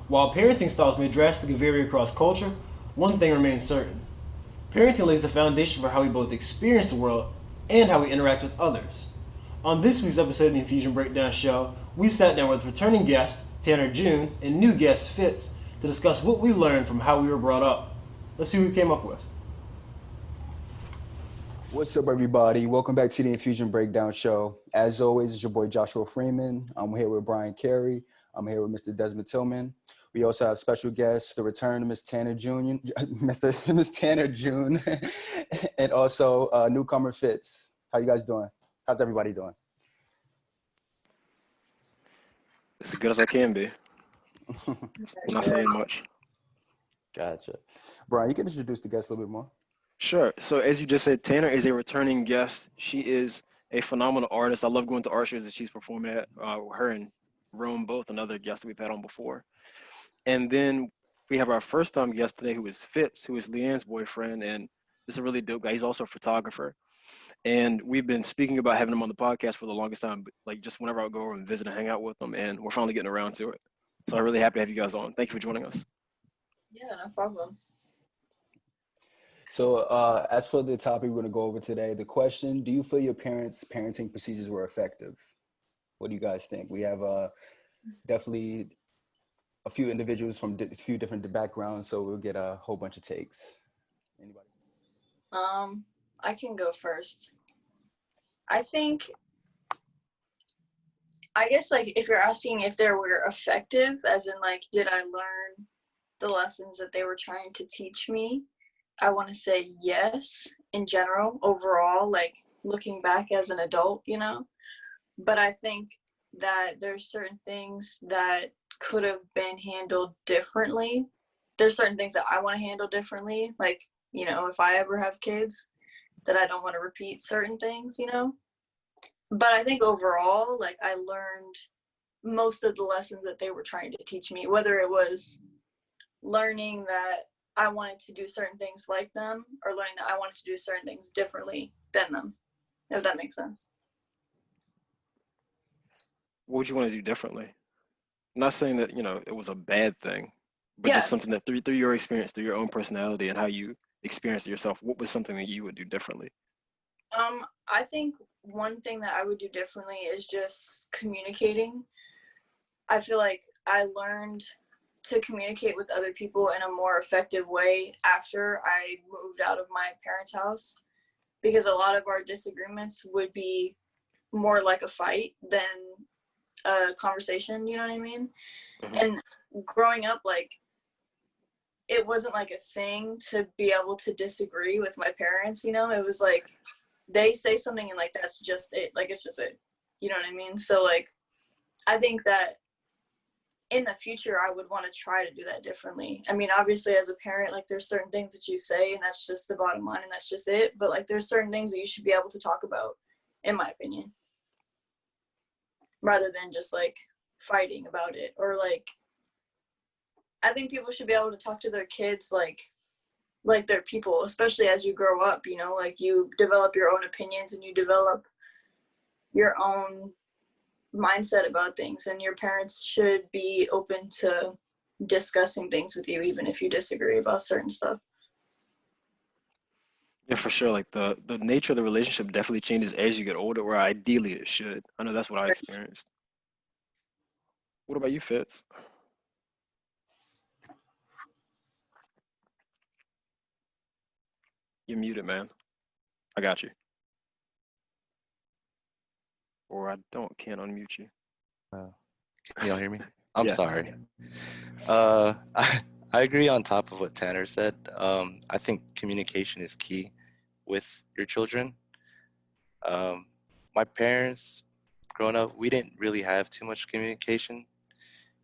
While parenting styles may drastically vary across culture, one thing remains certain. Parenting lays the foundation for how we both experience the world and how we interact with others. On this week's episode of the Infusion Breakdown Show, we sat down with returning guest Tanner Jun and new guest Fitz to discuss what we learned from how we were brought up. Let's see what we came up with. What's up, everybody? Welcome back to the Infusion Breakdown Show. As always, it's your boy Joshua Freeman. I'm here with Bryan Carey. I'm here with Mr. Desmond Tillman. We also have special guests, the return of Miss Tanner Jun, Miss Tanner Jun, and also newcomer Fitz. How you guys doing? How's everybody doing? As good as I can be. Not saying much. Gotcha. Bryan, you can introduce the guest a little bit more. Sure. So as you just said, Tanner is a returning guest. She is a phenomenal artist. I love going to art shows that she's performing at. Her and Rome, both another guest that we've had on before. And then we have our first time guest today, who is Fitz, who is Leanne's boyfriend. And this is a really dope guy. He's also a photographer. And we've been speaking about having him on the podcast for the longest time, like just whenever I would go over and visit and hang out with him. And we're finally getting around to it. So I'm really happy to have you guys on. Thank you for joining us. Yeah, no problem. So as for the topic we're going to go over today, the question, do you feel your parents' parenting procedures were effective? What do you guys think? We have definitely a few individuals from a few different backgrounds, so we'll get a whole bunch of takes. Anybody? I can go first. I guess like if you're asking if they were effective, as in like, did I learn the lessons that they were trying to teach me? I want to say yes, in general, overall, like looking back as an adult, you know? But I think that there's certain things that could have been handled differently. There's certain things that I want to handle differently. Like, you know, if I ever have kids, that I don't want to repeat certain things, you know? But I think overall, like I learned most of the lessons that they were trying to teach me, whether it was learning that I wanted to do certain things like them or learning that I wanted to do certain things differently than them, if that makes sense. What would you want to do differently? I'm not saying that, you know, it was a bad thing, but Yeah. just something that through your experience, through your own personality and how you experienced it yourself, what was something that you would do differently? I think one thing that I would do differently is just communicating. I feel like I learned to communicate with other people in a more effective way after I moved out of my parents' house, because a lot of our disagreements would be more like a fight than a conversation, you know what I mean? Mhm. And growing up, like, it wasn't like a thing to be able to disagree with my parents, you know? It was like, they say something and like, that's just it. Like, it's just it. You know what I mean? So like, I think that in the future, I would want to try to do that differently. I mean, obviously as a parent, like there's certain things that you say and that's just the bottom line and that's just it. But like, there's certain things that you should be able to talk about, in my opinion, rather than just like fighting about it. Or like, I think people should be able to talk to their kids like they're people, especially as you grow up, you know, like you develop your own opinions and you develop your own mindset about things, and your parents should be open to discussing things with you even if you disagree about certain stuff. Yeah, for sure. Like the nature of the relationship definitely changes as you get older, or ideally it should. I know that's what I experienced. What about you, Fitz? You're muted, man. I got you. Or I can't unmute you. Can y'all hear me? I'm Yeah. sorry. I agree on top of what Tanner said. I think communication is key with your children. My parents, growing up, we didn't really have too much communication.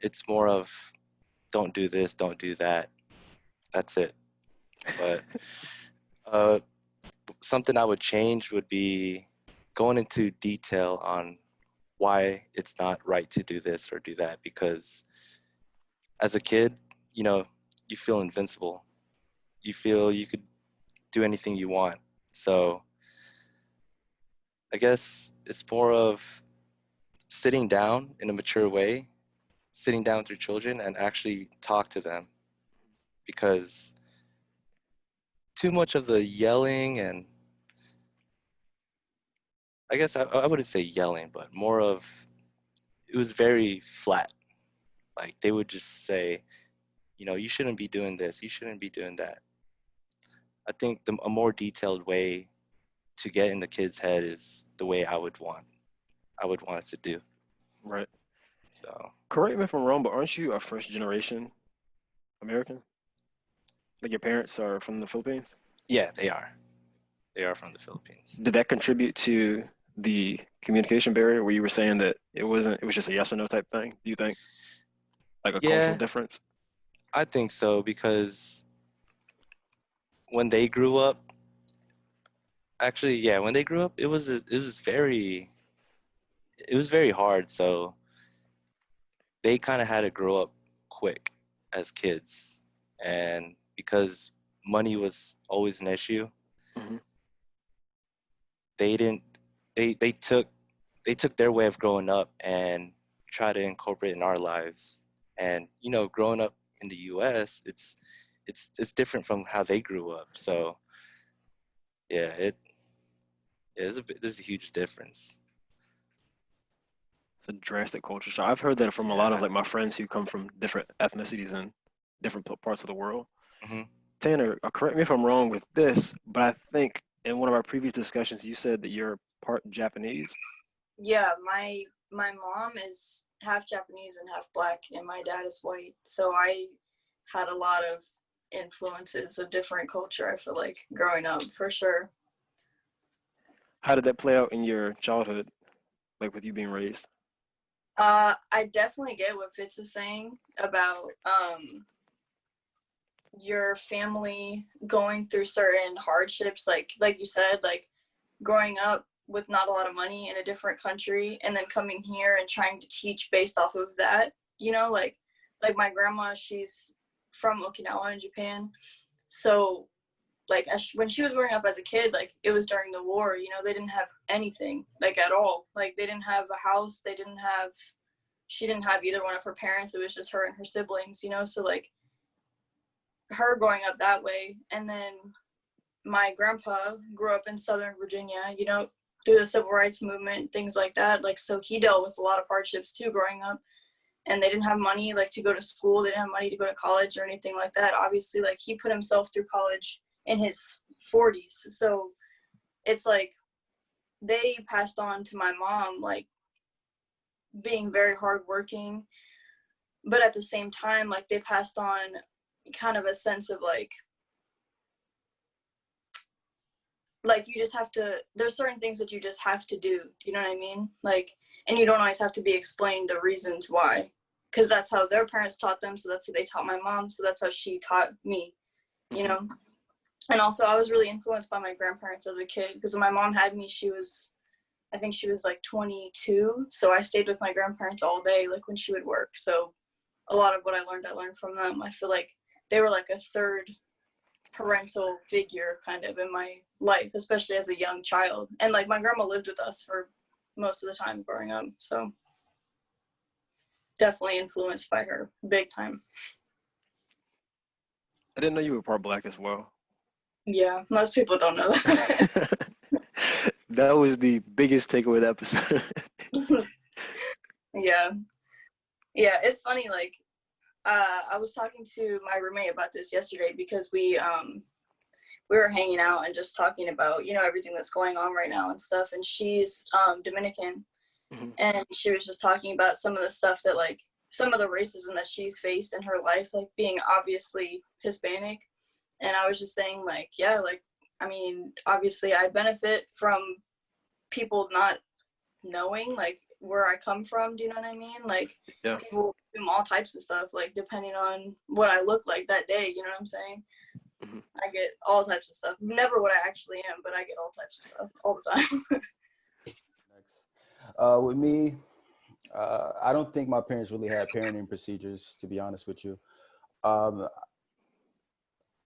It's more of don't do this, don't do that. That's it. But uh, something I would change would be going into detail on why it's not right to do this or do that, because as a kid, you know, you feel invincible. You feel you could do anything you want. So I guess it's more of sitting down in a mature way sitting down with your children and actually talk to them, because too much of the yelling, and I guess I wouldn't say yelling, but more of, it was very flat. Like they would just say, you shouldn't be doing this, you shouldn't be doing that. I think a more detailed way to get in the kid's head is the way I would want it to do. Right. So Correct me if I'm wrong, but aren't you a first generation American? Like your parents are from the Philippines? yeah, they are from the Philippines. Did that contribute to the communication barrier where you were saying that it was just a yes or no type thing? Do you think? Like a cultural Yeah, difference? I think so, because when they grew up, actually, yeah, when they grew up, it was very hard. So they kind of had to grow up quick as kids, and because money was always an issue, Hmm. they didn't they took their way of growing up and try to incorporate in our lives. And growing up in the US, it's different from how they grew up. So yeah, there's a huge difference. It's a drastic culture shock. I've heard that from a lot of Yeah. like my friends who come from different ethnicities and different parts of the world. Hmm. Tanner, correct me if I'm wrong with this, but I think in one of our previous discussions you said that you're part Japanese. Yeah, my mom is half Japanese and half black, and my dad is white. So I had a lot of influences of different culture, I feel like, growing up, for sure. How did that play out in your childhood, like with you being raised? I definitely get what Fitz is saying about your family going through certain hardships, like you said, like growing up with not a lot of money in a different country and then coming here and trying to teach based off of that, like my grandma, she's from Okinawa in Japan. So like when she was growing up as a kid, like it was during the war, they didn't have anything like at all. Like they didn't have a house, she didn't have either one of her parents. It was just her and her siblings, so like her growing up that way. And then my grandpa grew up in Southern Virginia, through the civil rights movement, things like that. Like, so he dealt with a lot of hardships too growing up, and they didn't have money like to go to school. They didn't have money to go to college or anything like that. Obviously, like he put himself through college in his 40s. So it's like they passed on to my mom, like being very hardworking, but at the same time, like they passed on kind of a sense of like you just have to, there's certain things that you just have to do. You know what I mean? Like, and you don't always have to be explained the reasons why, because that's how their parents taught them. So that's how they taught my mom. So that's how she taught me, you know? And also I was really influenced by my grandparents as a kid, because when my mom had me, I think she was like 22. So I stayed with my grandparents all day, like when she would work. So a lot of what I learned from them. I feel like they were like a third parental figure kind of in my life, especially as a young child. And like my grandma lived with us for most of the time growing up. So definitely influenced by her big time. I didn't know you were part black as well. Yeah, most people don't know that. That was the biggest takeaway of the episode. Yeah, it's funny, like I was talking to my roommate about this yesterday, because we were hanging out and just talking about everything that's going on right now and stuff, and she's Dominican. Mm-hmm. And she was just talking about some of the stuff that, like, some of the racism that she's faced in her life, like being obviously Hispanic. And I was just saying, like, yeah, like, I mean, obviously I benefit from people not knowing, like, where I come from. Do you know what I mean? Like, Yeah. people assume all types of stuff, like, depending on what I look like that day. You know what I'm saying? Mm-hmm. I get all types of stuff. Never what I actually am, but I get all types of stuff all the time. Next. With me, I don't think my parents really had parenting procedures, to be honest with you.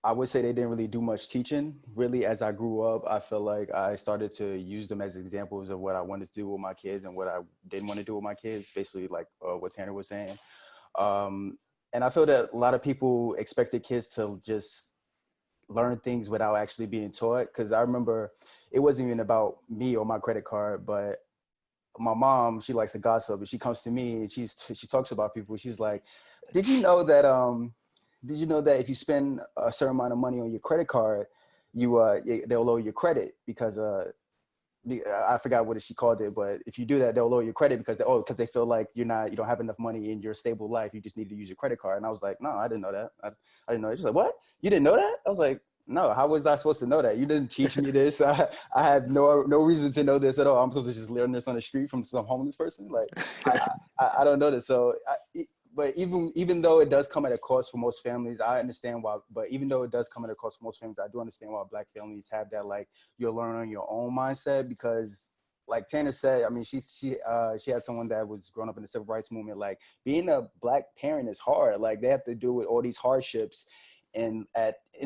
I would say they didn't really do much teaching. Really, as I grew up, I feel like I started to use them as examples of what I wanted to do with my kids and what I didn't want to do with my kids, basically like what Tanner was saying. And I feel that a lot of people expect their kids to just learn things without actually being taught. Because I remember it wasn't even about me or my credit card, but my mom, she likes to gossip, and she comes to me and she talks about people. She's like, did you know that if you spend a certain amount of money on your credit card, they'll lower your credit because I forgot what she called it, but if you do that, they'll lower your credit because they feel like you don't have enough money in your stable life. You just need to use your credit card. And I was like, no, I didn't know that. I didn't know that. She's like, what? You didn't know that? I was like, no, how was I supposed to know that? You didn't teach me this. I had no reason to know this at all. I'm supposed to just learn this on the street from some homeless person. Like, I don't know this. So, but even though it does come at a cost for most families, I understand why. But even though it does come at a cost for most families, I do understand why Black families have that, like, you'll learn on your own mindset. Because like Tanner said, I mean, she had someone that was growing up in the civil rights movement. Like, being a Black parent is hard. Like, they have to deal with all these hardships in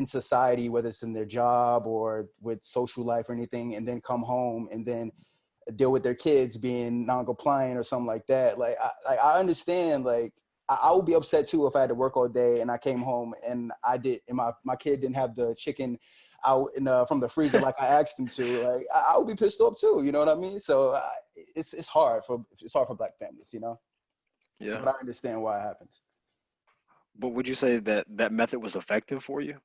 society, whether it's in their job or with social life or anything, and then come home and then deal with their kids being non-compliant or something like that. Like, I understand. Like, I would be upset too if I had to work all day and I came home and my kid didn't have the chicken out from the freezer like I asked him to. Like, I would be pissed off too. You know what I mean? So it's hard for Black families, you know. Yeah. But I understand why it happens. But would you say that that method was effective for you?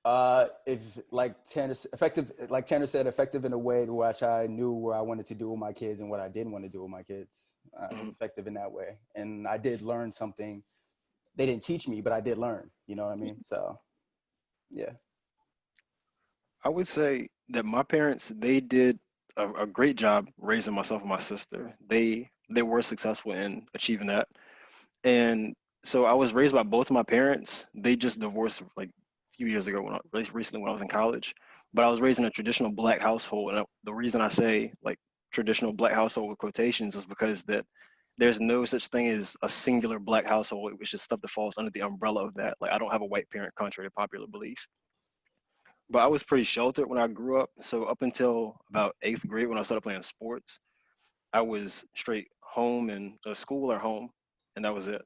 If like Tanner said, effective in a way to which I knew what I wanted to do with my kids and what I didn't want to do with my kids. Effective in that way, and I did learn something. They didn't teach me, but I did learn. You know what I mean? So, yeah. I would say that my parents, they did a great job raising myself and my sister. They were successful in achieving that. And so I was raised by both of my parents. They just divorced like a few years ago recently when I was in college. But I was raised in a traditional Black household. And the reason I say like traditional Black household with quotations is because that there's no such thing as a singular Black household, which is stuff that falls under the umbrella of that. Like, I don't have a white parent contrary to popular belief. But I was pretty sheltered when I grew up. So up until about 8th grade when I started playing sports, I was straight home and school or home, and that was it.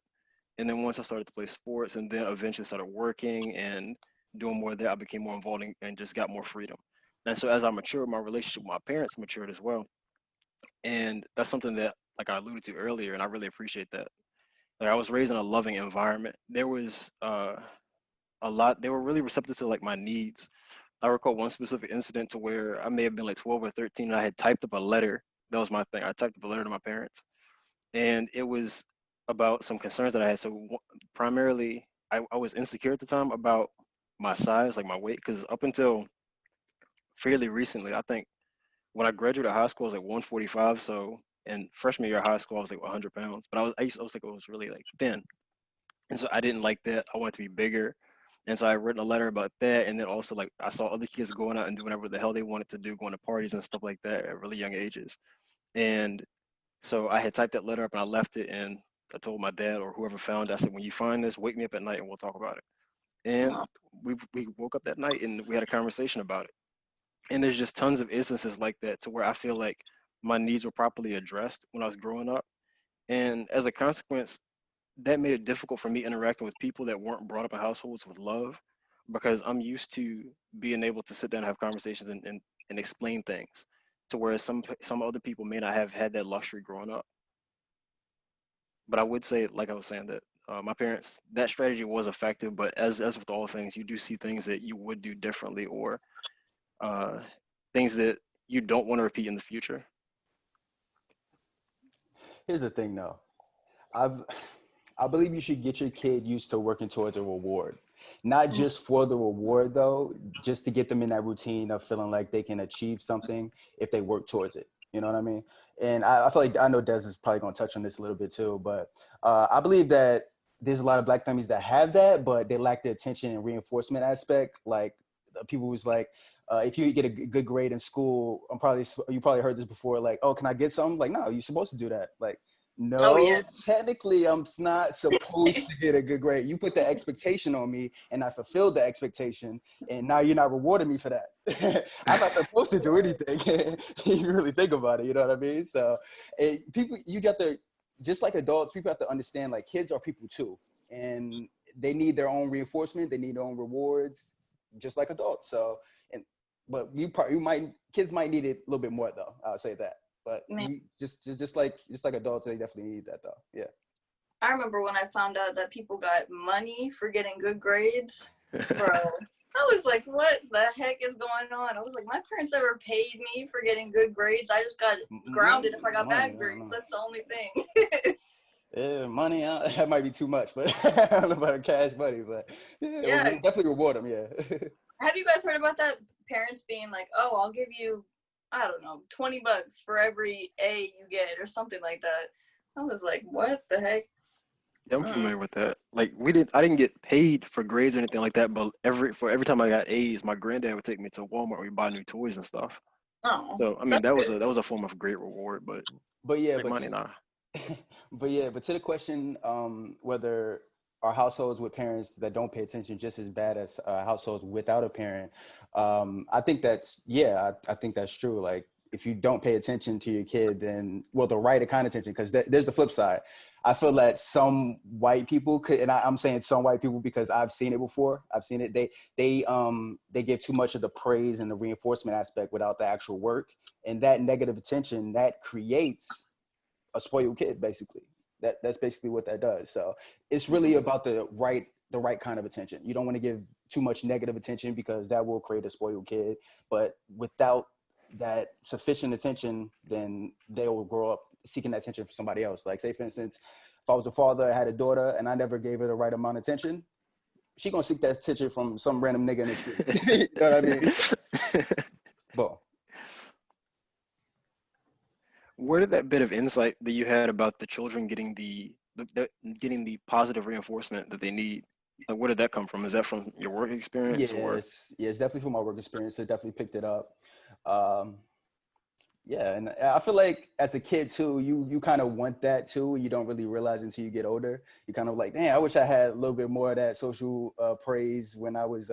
And then once I started to play sports and then eventually started working and doing more there, I became more involved and just got more freedom. And so as I matured, my relationship with my parents matured as well. And that's something that, like I alluded to earlier, and I really appreciate that. Like, I was raised in a loving environment. There was a lot, they were really receptive to like my needs. I recall one specific incident to where I may have been like 12 or 13 and I had typed up a letter. That was my thing. I typed up a letter to my parents, and it was about some concerns that I had. So primarily, I was insecure at the time about my size, like my weight, because up until fairly recently, I think when I graduated high school, I was like 145. So in freshman year of high school, I was like 100 pounds, but I was like, it was really like thin. And so I didn't like that. I wanted to be bigger. And so I written a letter about that. And then also, like, I saw other kids going out and doing whatever the hell they wanted to do, going to parties and stuff like that at really young ages. And so I had typed that letter up and I left it, and I told my dad or whoever found it, I said, when you find this, wake me up at night and we'll talk about it. And we woke up that night and we had a conversation about it. And there's just tons of instances like that to where I feel like my needs were properly addressed when I was growing up. And as a consequence, that made it difficult for me interacting with people that weren't brought up in households with love, because I'm used to being able to sit down and have conversations and explain things, to whereas some other people may not have had that luxury growing up. But I would say, like I was saying, that my parents, that strategy was effective, but as with all things, you do see things that you would do differently, or uh, things that you don't want to repeat in the future. Here's the thing, though. I believe you should get your kid used to working towards a reward. Not just for the reward, though, just to get them in that routine of feeling like they can achieve something if they work towards it. You know what I mean? And I feel like, I know Des is probably going to touch on this a little bit too, but I believe that there's a lot of Black families that have that, but they lack the attention and reinforcement aspect. Like, people who's like, if you get a good grade in school, you probably heard this before, like, oh, can I get something? Like, no, you're supposed to do that. Like, no, Oh, yeah. technically I'm not supposed to get a good grade. You put the expectation on me and I fulfilled the expectation, and now you're not rewarding me for that. I'm not supposed to do anything. You really think about it, you know what I mean? So people, you got to just like adults, people have to understand, like, kids are people too, and they need their own reinforcement, they need their own rewards, just like adults. So, but kids might need it a little bit more though. I'll say that. But just like adults, they definitely need that though. Yeah. I remember when I found out that people got money for getting good grades, bro. I was like, what the heck is going on? I was like, my parents ever paid me for getting good grades? I just got grounded if I got bad grades. That's the only thing. Yeah, money, that might be too much, but I don't know about cash money, but yeah, we'll definitely reward them, yeah. Have you guys heard about that? Parents being like, oh, I'll give you, I don't know, $20 for every A you get or something like that. I was like, what the heck? Yeah, I'm familiar with that. Like I didn't get paid for grades or anything like that, but every time I got A's, my granddad would take me to Walmart where we buy new toys and stuff. Oh. So I mean that was a form of great reward, but yeah, like money, nah. But to the question, whether our households with parents that don't pay attention just as bad as households without a parent, I think that's I think that's true. Like, if you don't pay attention to your kid, then, well, the right kind of attention, because there's the flip side. I feel that some white people could, and I'm saying some white people because I've seen it before. I've seen it. They give too much of the praise and the reinforcement aspect without the actual work, and that negative attention that creates a spoiled kid, basically. That's basically what that does. So it's really about the right kind of attention. You don't want to give too much negative attention because that will create a spoiled kid. But without that sufficient attention, then they will grow up seeking that attention for somebody else. Like, say for instance, if I was a father, I had a daughter, and I never gave her the right amount of attention, she gonna seek that attention from some random nigga in the street. You know what I mean? Boom. Where did that bit of insight that you had about the children getting the positive reinforcement that they need? Like, where did that come from? Is that from your work experience? Yes, it's definitely from my work experience. I definitely picked it up. And I feel like as a kid too, you kind of want that too. You don't really realize until you get older. You kind of like, damn, I wish I had a little bit more of that social praise when I was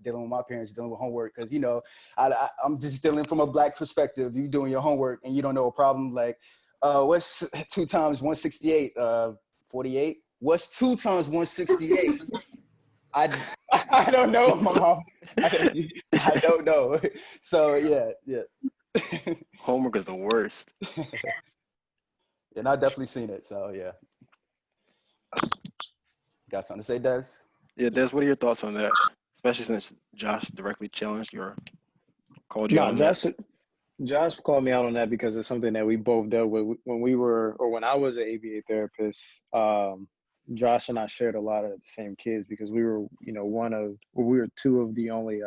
dealing with my parents, dealing with homework. Because, you know, I'm just dealing from a Black perspective. You doing your homework and you don't know a problem. Like, what's 2 times 168? 48. What's 2 times 168? I don't know, Mom. I don't know. So yeah. Homework is the worst. And I've definitely seen it. So yeah. Got something to say, Des? Yeah, Des, what are your thoughts on that? Especially since Josh directly challenged your called you on that. Josh called me out on that because it's something that we both dealt with when I was an ABA therapist. Josh and I shared a lot of the same kids because we were, we were 2 of the only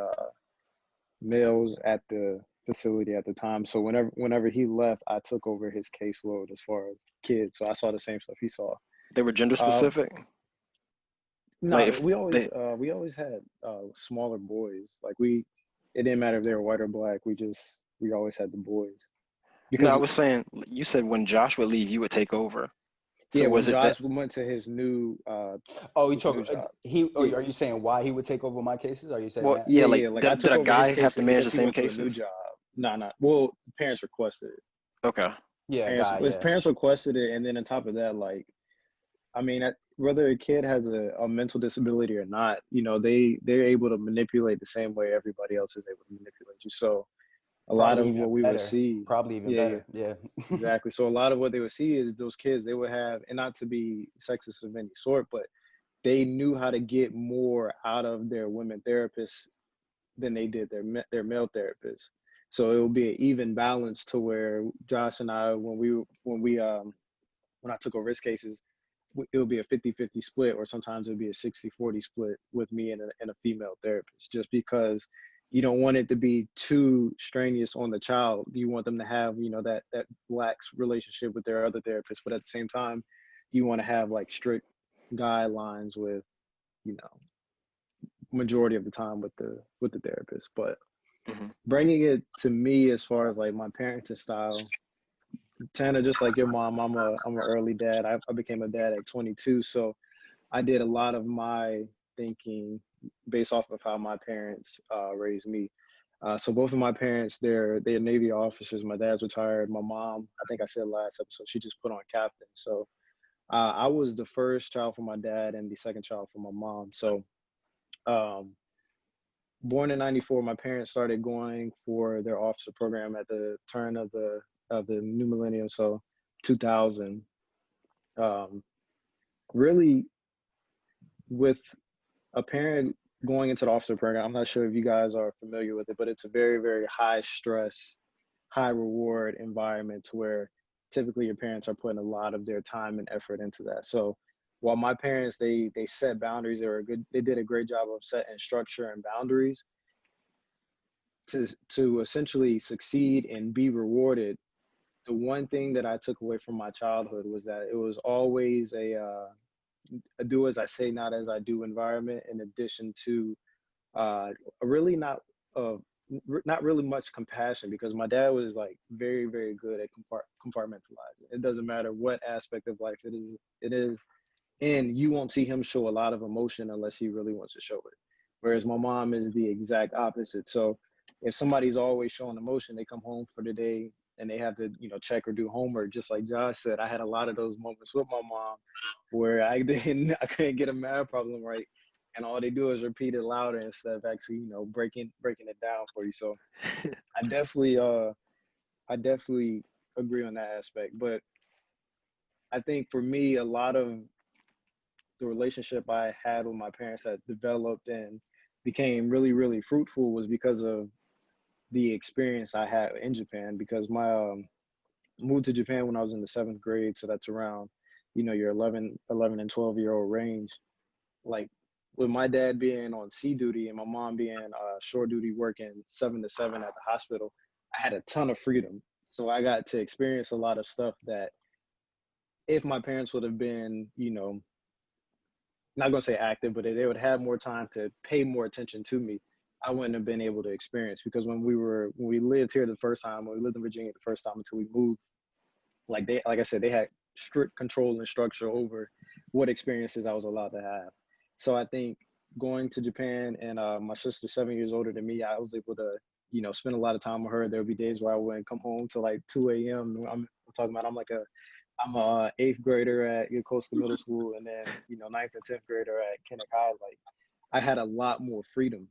males at the facility at the time. So whenever he left, I took over his caseload as far as kids. So I saw the same stuff he saw. They were gender specific? No, like we always had smaller boys. Like it didn't matter if they were white or Black. We always had the boys. Because I was saying, you said when Josh would leave, you would take over. So yeah, when Josh went to his new are you saying why he would take over my cases? Are you saying that? Yeah, like did a guy have to manage the same cases? New job. No. Well, parents requested it. Okay. Yeah, parents requested it, and then on top of that, like, I mean, whether a kid has a mental disability or not, they're able to manipulate the same way everybody else is able to manipulate you. So a lot of what we would see, probably even better. Yeah, exactly. So a lot of what they would see is those kids, they would have, and not to be sexist of any sort, but they knew how to get more out of their women therapists than they did their male therapists. So it will be an even balance to where Josh and I, when I took over his cases, it would be a 50-50 split, or sometimes it would be a 60-40 split with me and a female therapist, just because you don't want it to be too strenuous on the child. You want them to have, that lax relationship with their other therapists, but at the same time, you want to have like strict guidelines with, majority of the time with the therapist. But bringing it to me as far as like my parenting style, Tanner, just like your mom, I'm an early dad. I became a dad at 22, so I did a lot of my thinking based off of how my parents raised me. So both of my parents, they're Navy officers. My dad's retired. My mom, I think I said last episode, she just put on captain. So I was the first child for my dad and the second child for my mom. So, born in '94, my parents started going for their officer program at the turn of the new millennium, so 2000. Really, with a parent going into the officer program, I'm not sure if you guys are familiar with it, but it's a very, very high stress, high reward environment to where typically your parents are putting a lot of their time and effort into that. So while my parents, they set boundaries, they did a great job of setting structure and boundaries to essentially succeed and be rewarded. The one thing that I took away from my childhood was that it was always a do as I say, not as I do environment, in addition to really not really much compassion, because my dad was like very, very good at compartmentalizing. It doesn't matter what aspect of life it is, and you won't see him show a lot of emotion unless he really wants to show it. Whereas my mom is the exact opposite. So if somebody's always showing emotion, they come home for the day and they have to, check or do homework. Just like Josh said, I had a lot of those moments with my mom where I couldn't get a math problem right, and all they do is repeat it louder instead of actually, breaking it down for you. So I definitely agree on that aspect. But I think for me, a lot of the relationship I had with my parents that developed and became really, really fruitful was because of the experience I had in Japan. Because my moved to Japan when I was in the 7th grade, so that's around, your 11 and 12-year-old range. Like, with my dad being on sea duty and my mom being shore duty working 7 to 7 at the hospital, I had a ton of freedom. So I got to experience a lot of stuff that if my parents would have been, not gonna say active, but they would have more time to pay more attention to me, I wouldn't have been able to experience. Because when we lived here the first time, when we lived in Virginia the first time until we moved, like I said, they had strict control and structure over what experiences I was allowed to have. So I think going to Japan, and my sister 7 years older than me, I was able to, spend a lot of time with her. There would be days where I wouldn't come home till like 2 a.m. I'm talking about I'm a 8th grader at Yokosuka Middle School, and then 9th and 10th grader at Kenneth High. Like, I had a lot more freedom.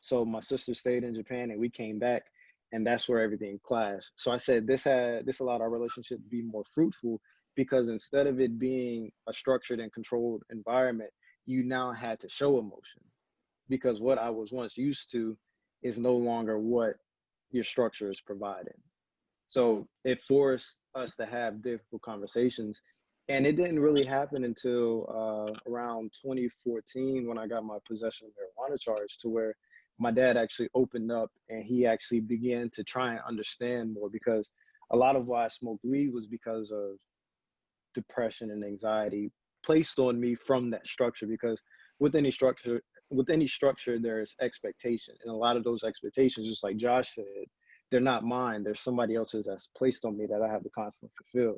So my sister stayed in Japan and we came back, and that's where everything clashed. So I said this allowed our relationship to be more fruitful, because instead of it being a structured and controlled environment, you now had to show emotion, because what I was once used to is no longer what your structure is providing. So it forced us to have difficult conversations. And it didn't really happen until around 2014 when I got my possession of marijuana charge, to where my dad actually opened up and he actually began to try and understand more. Because a lot of why I smoked weed was because of depression and anxiety placed on me from that structure. Because with any structure, there's expectation. And a lot of those expectations, just like Josh said, they're not mine. They're somebody else's that's placed on me that I have to constantly fulfill.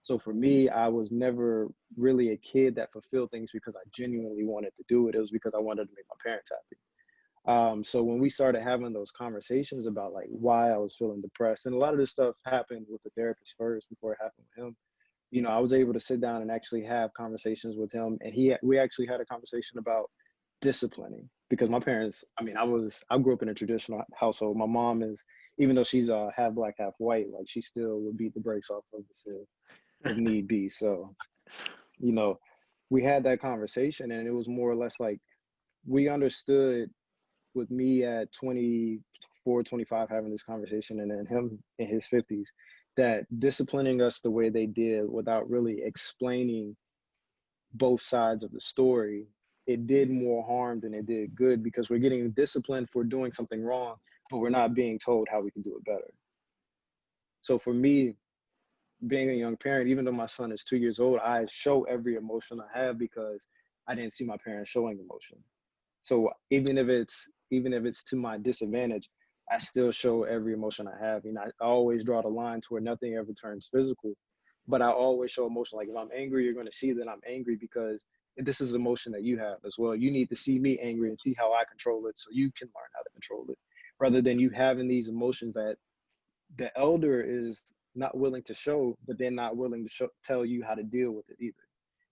So for me, I was never really a kid that fulfilled things because I genuinely wanted to do it. It was because I wanted to make my parents happy. So when we started having those conversations about like why I was feeling depressed, and a lot of this stuff happened with the therapist first before it happened with him, I was able to sit down and actually have conversations with him. And we actually had a conversation about disciplining, because my parents, I grew up in a traditional household. My mom is, even though she's half black, half white, like she still would beat the brakes off of us if need be. So, we had that conversation, and it was more or less like we understood, with me at 24, 25 having this conversation, and then him in his 50s, that disciplining us the way they did without really explaining both sides of the story, it did more harm than it did good, because we're getting disciplined for doing something wrong, but we're not being told how we can do it better. So for me, being a young parent, even though my son is 2 years old, I show every emotion I have because I didn't see my parents showing emotion. So even if it's to my disadvantage, I still show every emotion I have. I always draw the line to where nothing ever turns physical, but I always show emotion. Like if I'm angry, you're going to see that I'm angry, because this is emotion that you have as well. You need to see me angry and see how I control it, so you can learn how to control it, rather than you having these emotions that the elder is not willing to show, but they're not willing to tell you how to deal with it either.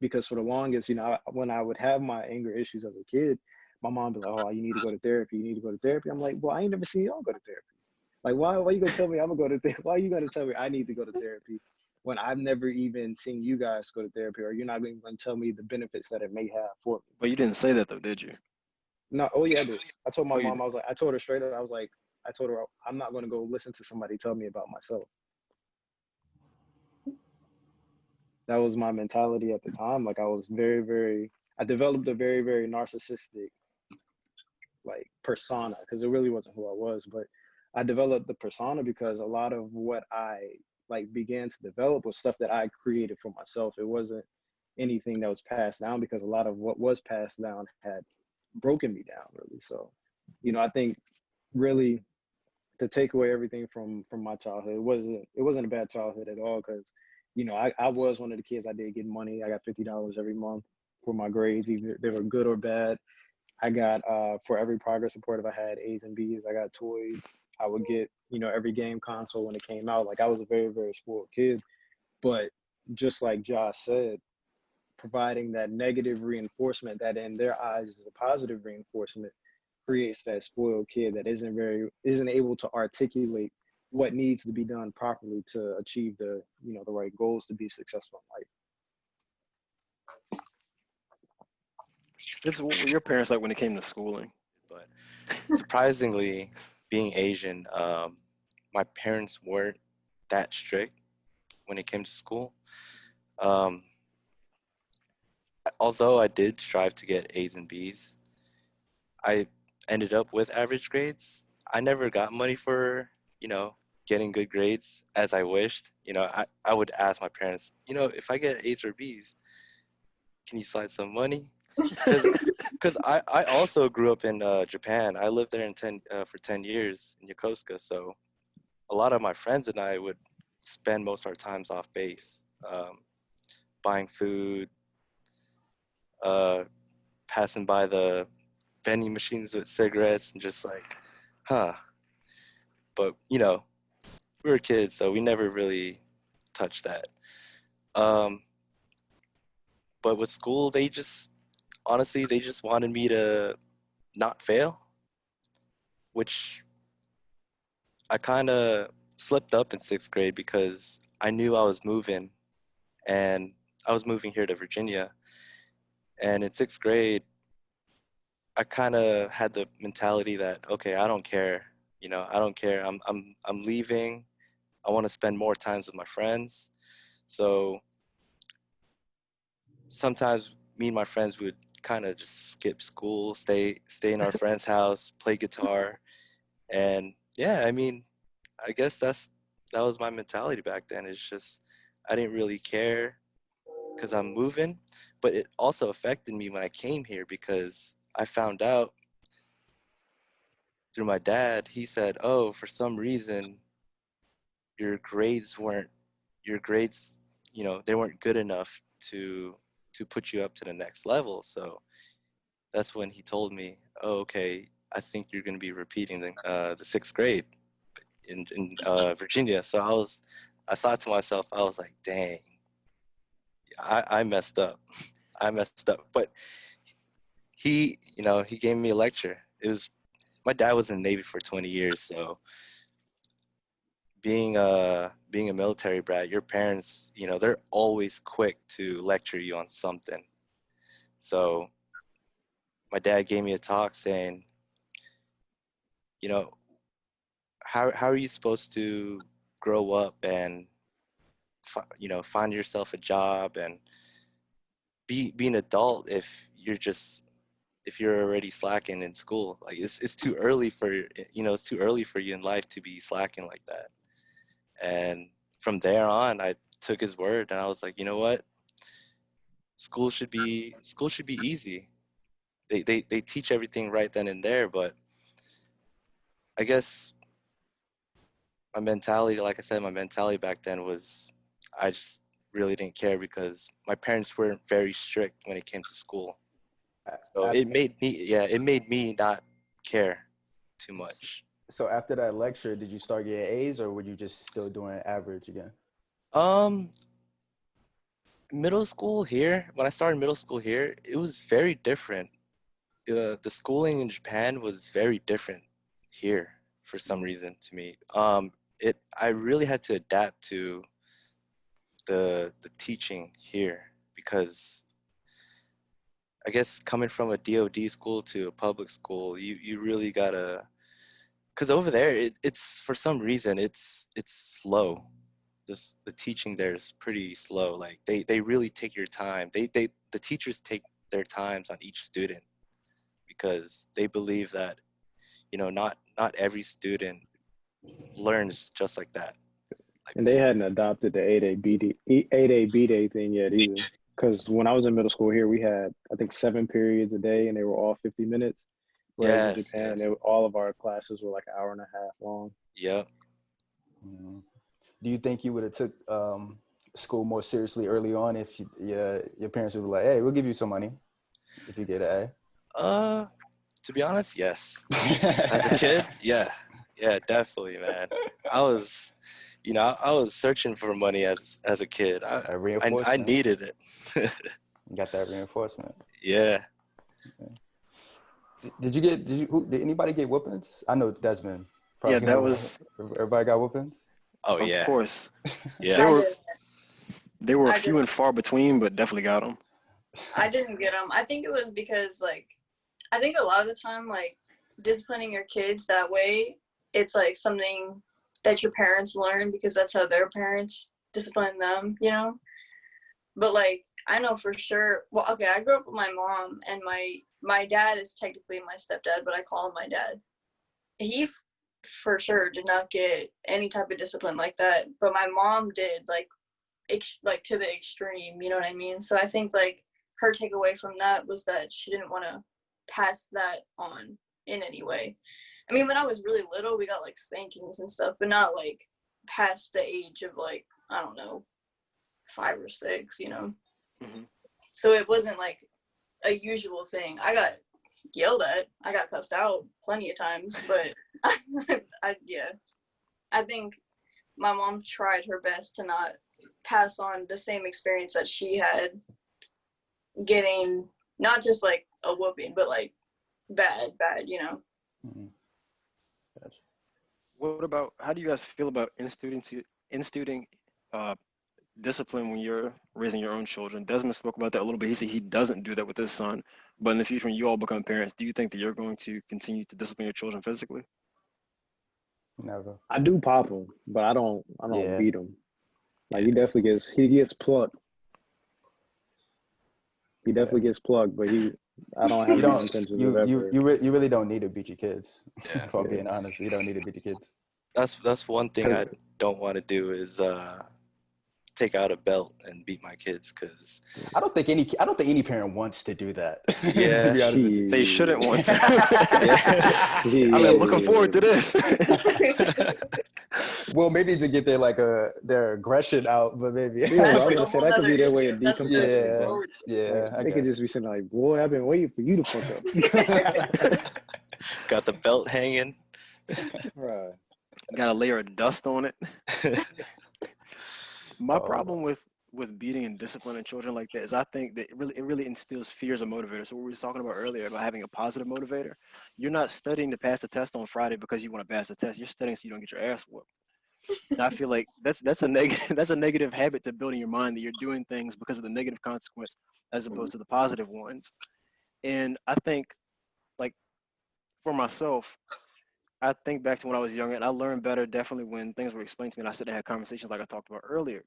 because for the longest, you know, when I would have my anger issues as a kid, my mom would be like, oh, you need to go to therapy. You need to go to therapy. I'm like, well, I ain't never seen y'all go to therapy. Like, why are you gonna tell me I'm gonna go to therapy? Why are you gonna tell me I need to go to therapy when I've never even seen you guys go to therapy, or you're not even gonna tell me the benefits that it may have for me? But you didn't say that though, did you? No, oh yeah, I did. I told my Oh, you mom, I told her straight up, I told her I'm not gonna go listen to somebody tell me about myself. That was my mentality at the time. Like I was I developed a very, very narcissistic like persona, because it really wasn't who I was, but I developed the persona because a lot of what I like began to develop was stuff that I created for myself. It wasn't anything that was passed down, because a lot of what was passed down had broken me down really. So, you know, I think really to take away everything from my childhood, it wasn't a bad childhood at all, because you know, I was one of the kids. I did get money. I got $50 every month for my grades, either they were good or bad. I got for every progress report, if I had A's and B's, I got toys. I would get, you know, every game console when it came out. Like I was a very, very spoiled kid. But just like Josh said, providing that negative reinforcement that in their eyes is a positive reinforcement creates that spoiled kid that isn't able to articulate what needs to be done properly to achieve the, you know, the right goals to be successful in life. What were your parents like when it came to schooling? But surprisingly, being Asian, my parents weren't that strict when it came to school. Um, although I did strive to get A's and B's, I ended up with average grades. I never got money for, you know, getting good grades as I wished. You know, I would ask my parents, you know, if I get A's or B's, can you slide some money? Because I also grew up in Japan. I lived there for 10 years in Yokosuka. So a lot of my friends and I would spend most of our times off base, buying food, passing by the vending machines with cigarettes and just like, huh. But, you know, we were kids, so we never really touched that. Um, but with school, honestly, they just wanted me to not fail, which I kind of slipped up in 6th grade because I knew I was moving, and I was moving here to Virginia. And in 6th grade, I kind of had the mentality that, okay, I don't care. You know, I don't care. I'm leaving. I want to spend more times with my friends. So sometimes me and my friends would kind of just skip school, stay in our friend's house, play guitar. And yeah, I mean, I guess that was my mentality back then. It's just I didn't really care because I'm moving, but it also affected me when I came here because I found out through my dad. He said, "Oh, for some reason your grades weren't your grades, you know, they weren't good enough to put you up to the next level." So that's when he told me, "Oh, okay, I think you're going to be repeating the 6th grade in Virginia." So I thought to myself, I was like, dang, I messed up. I messed up. But he, you know, he gave me a lecture. My dad was in the Navy for 20 years. So being a military brat, your parents, you know, they're always quick to lecture you on something. So my dad gave me a talk saying, you know, how are you supposed to grow up and you know, find yourself a job and be an adult if you're already slacking in school? Like it's too early for, you know, it's too early for you in life to be slacking like that. And from there on, I took his word and I was like, you know what, school should be easy. They teach everything right then and there. But I guess my mentality, like I said, my mentality back then was I just really didn't care because my parents weren't very strict when it came to school. So Af- it made me not care too much. So after that lecture, did you start getting A's, or were you just still doing average again? Um, Middle school here, when I started middle school here, it was very different. The schooling in Japan was very different here for some reason to me. I really had to adapt to the teaching here because I guess coming from a DoD school to a public school, you really gotta, because over there it's for some reason it's slow. The teaching there is pretty slow. Like they really take your time. The teachers take their times on each student because they believe that not every student learns just like that. Like, And they hadn't adopted the 8A B day thing yet either. Because when I was in middle school here, we had I think 7 periods a day, and they were all 50 minutes. Whereas in yes, Japan, yes, all of our classes were like an hour and a half long. yep. Mhm. Do you think you would have took school more seriously early on if your parents would be like, "Hey, we'll give you some money if you get an To be honest, yes. A"? As a kid, yeah, definitely, man. I was, I was searching for money as a kid. A I reinforcement. needed it. You got that reinforcement. Yeah. Did anybody get whoopings? I know Desmond Yeah, probably that got. was, Everybody got whoopings. Oh of yeah. course. Yeah. They I were did. they were I few and didn't. far between, but definitely got them. I didn't get them. I think it was because like I think a lot of the time like disciplining your kids that way, it's like something that your parents learn because that's how their parents discipline them, you know? But like I know for sure. Well, okay, I grew up with my mom, and my dad is technically my stepdad, but I call him my dad. He for sure did not get any type of discipline like that, but my mom did, like like to the extreme, you know what I mean? So I think like her takeaway from that was that she didn't want to pass that on in any way. I mean, when I was really little, we got like spankings and stuff, but not like past the age of like, I don't know, 5 or 6, you know? Hmm. So it wasn't like a usual thing. I got yelled at, I got cussed out plenty of times, but yeah, I think my mom tried her best to not pass on the same experience that she had, getting not just like a whooping, but like bad, you know? Mhm. Gotcha. What about, how do you guys feel about instituting uh, discipline when you're raising your own children? Desmond spoke about that a little bit. He said he doesn't do that with his son, but in the future, when you all become parents, do you think that you're going to continue to discipline your children physically? Never. I do pop him, but I don't Yeah. beat him. Like Yeah. he gets plucked. He Yeah. definitely gets plucked, but I don't have You any don't. intentions of You ever. you re- you really don't need to beat your kids. Yeah. For Yeah, being honest, you don't need to beat your kids. That's one thing because I don't want to do is take out a belt and beat my kids because I don't think any parent wants to do that. To yeah, be honest with you. They shouldn't shit, want to. yeah. I mean, I'm looking forward to shit. this. Well, maybe to get their aggression out, but maybe. Yeah, but That's I was like gonna a say whole that could nother be their way issue. of That's a whole decompressing, Yeah, bro. whole Like yeah, I they could guess. just be saying like, "Boy, I've been waiting for you to fuck up." Got the belt hanging. Right. Got a layer of dust on it. My Oh problem no. with beating and disciplining children like that is I think that it really instills fear as a motivator. So what we were talking about earlier about having a positive motivator, you're not studying to pass the test on Friday because you want to pass the test. You're studying so you don't get your ass whooped. And I feel like that's a negative that's a negative habit to build in your mind, that you're doing things because of the negative consequence as opposed to the positive ones. And I think, like, for myself, I think back to when I was younger, and I learned better definitely when things were explained to me and I sit and had conversations like I talked about earlier.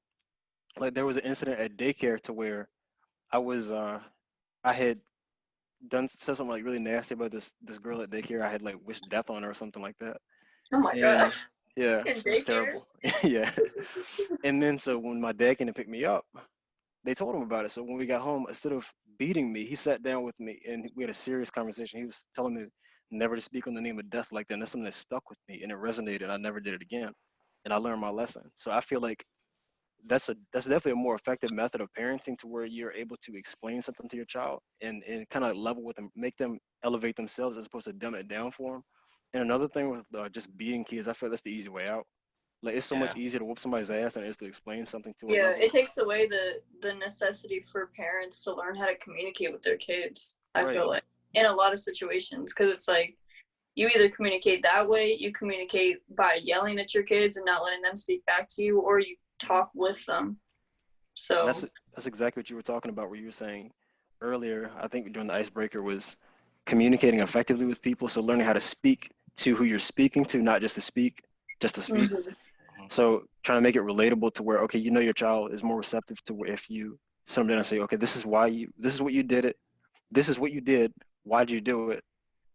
Like there was an incident at daycare to where I was I had said something like really nasty about this girl at daycare. I had like wished death on her or something like that. Oh my And gosh. yeah, In it was daycare? terrible. Yeah. And then so when my dad came to pick me up, they told him about it. So when we got home, instead of beating me, he sat down with me and we had a serious conversation. He was telling me never to speak on the name of death like that. And that's something that stuck with me and it resonated. I never did it again. And I learned my lesson. So I feel like that's definitely a more effective method of parenting, to where you're able to explain something to your child and kind of level with them, make them elevate themselves as opposed to dumb it down for them. And another thing with just beating kids, I feel that's the easy way out. Like it's so much easier to whoop somebody's ass than it is to explain something to a Yeah, level. it takes away the necessity for parents to learn how to communicate with their kids. I Right. feel like in a lot of situations, because it's like you either communicate that way, you communicate by yelling at your kids and not letting them speak back to you, or you talk with them. So That's exactly what you were talking about, where you were saying earlier, I think during the icebreaker, was communicating effectively with people. So learning how to speak to who you're speaking to, not just to speak, just to speak. mhm. So trying to make it relatable to where, okay, you know, your child is more receptive to where if you sit them down and say, okay, this is what you did it. This is what you did. Why did you do it?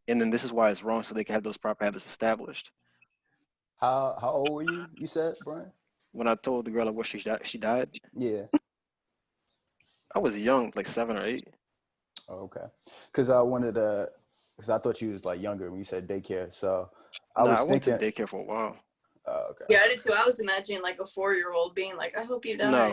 And then this is why it's wrong, so they can have those proper habits established. How old were you? You said, Brian? When I told the girl like what she died, Yeah. I was young, like 7 or 8. Oh, okay. Because I thought you was like younger when you said daycare. So I was I went to thinking, daycare for a while. okay. Yeah, I did too. I was imagining like a 4-year-old being like, "I hope you die." No,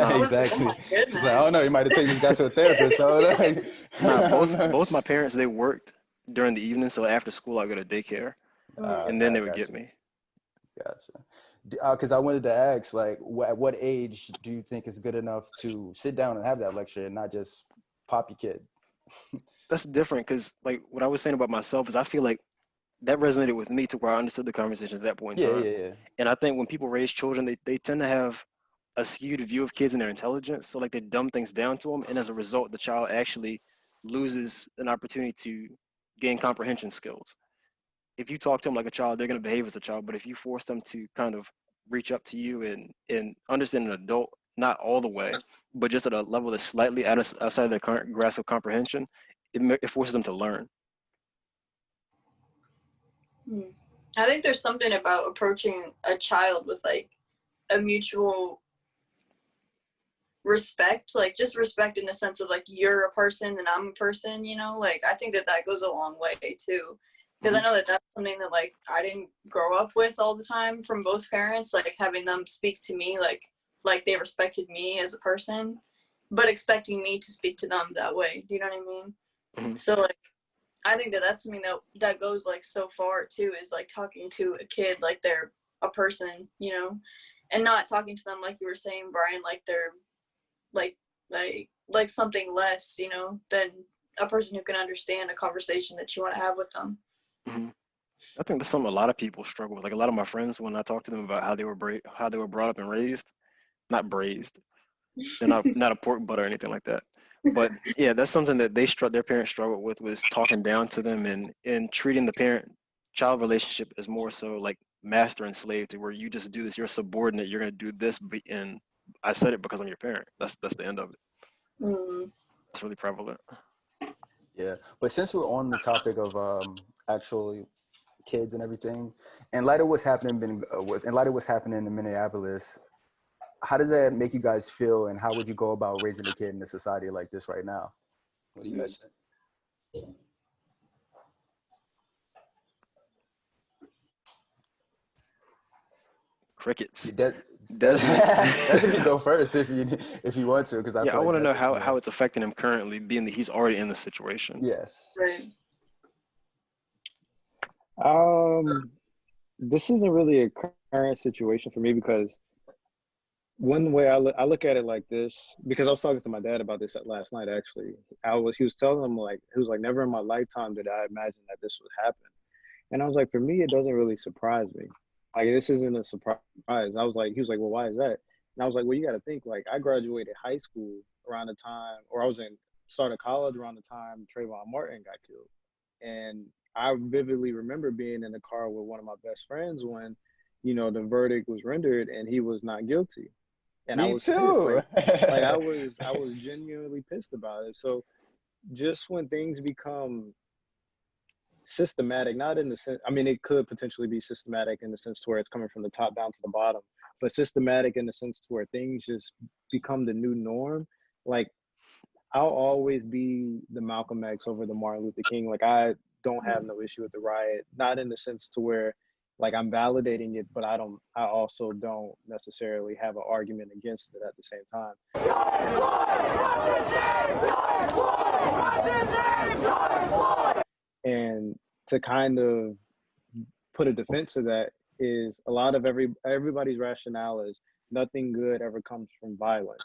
I was like, Exactly. oh my goodness. It's like, I don't know. You might have taken this guy to a therapist. So like, nah. I don't know. Both my parents, they worked during the evening, so after school I go to daycare, and then Okay, they would get me. Gotcha. Because I wanted to ask, like, at what age do you think is good enough to sit down and have that lecture and not just pop your kid? That's different because, like, what I was saying about myself is I feel like that resonated with me to where I understood the conversation at that point in time. Yeah. And I think when people raise children, they tend to have a skewed view of kids and their intelligence. So like they dumb things down to them, and as a result, the child actually loses an opportunity to gain comprehension skills. If you talk to them like a child, they're going to behave as a child. But if you force them to kind of reach up to you and understand an adult, not all the way, but just at a level that's slightly outside of their current grasp of comprehension, it forces them to learn. I think there's something about approaching a child with like a mutual respect, like just respect in the sense of like you're a person and I'm a person, you know, like I think that goes a long way too, because I know that that's something that like I didn't grow up with all the time from both parents, like having them speak to me like they respected me as a person, but expecting me to speak to them that way. Do you know what I mean? Mm-hmm. So like I think that that's something that goes like so far too, is like talking to a kid like they're a person, you know, and not talking to them like you were saying, Brian, like they're like something less, you know, than a person who can understand a conversation that you want to have with them. Mm-hmm. I think that's something a lot of people struggle with. Like a lot of my friends, when I talk to them about how they were brought up and raised, not braised, they're not a pork butt or anything like that. But yeah, that's something that their parents struggle with, was talking down to them and treating the parent-child relationship as more so like master and slave, to where you just do this, you're subordinate, you're gonna do this, and I said it because I'm your parent. That's the end of it. It's really prevalent. Yeah, but since we're on the topic of actually kids and everything, in light of what's happening in Minneapolis, how does that make you guys feel, and how would you go about raising a kid in a society like this right now? What do you guys think? Crickets. That's if you go first, if you want to, because I Yeah, I feel like want to know that's how it's affecting him currently, being that he's already in the situation. Yes. Right. This isn't really a current situation for me, because one way I look at it like this, because I was talking to my dad about this last night, actually. He was telling him, like, he was like, never in my lifetime did I imagine that this would happen. And I was like, for me, it doesn't really surprise me. Like, this isn't a surprise. I was like, he was like, well, why is that? And I was like, well, you got to think, like, I graduated high school around the time, or I was started college around the time Trayvon Martin got killed. And I vividly remember being in the car with one of my best friends when, you know, the verdict was rendered and he was not guilty. And Me I was too. pissed. Like I was genuinely pissed about it. So just when things become systematic, not in the sense, I mean, it could potentially be systematic in the sense to where it's coming from the top down to the bottom, but systematic in the sense to where things just become the new norm. Like, I'll always be the Malcolm X over the Martin Luther King. Like, I don't have no issue with the riot, not in the sense to where like I'm validating it, but I also don't necessarily have an argument against it at the same time. And to kind of put a defense to that is a lot of everybody's rationale is nothing good ever comes from violence.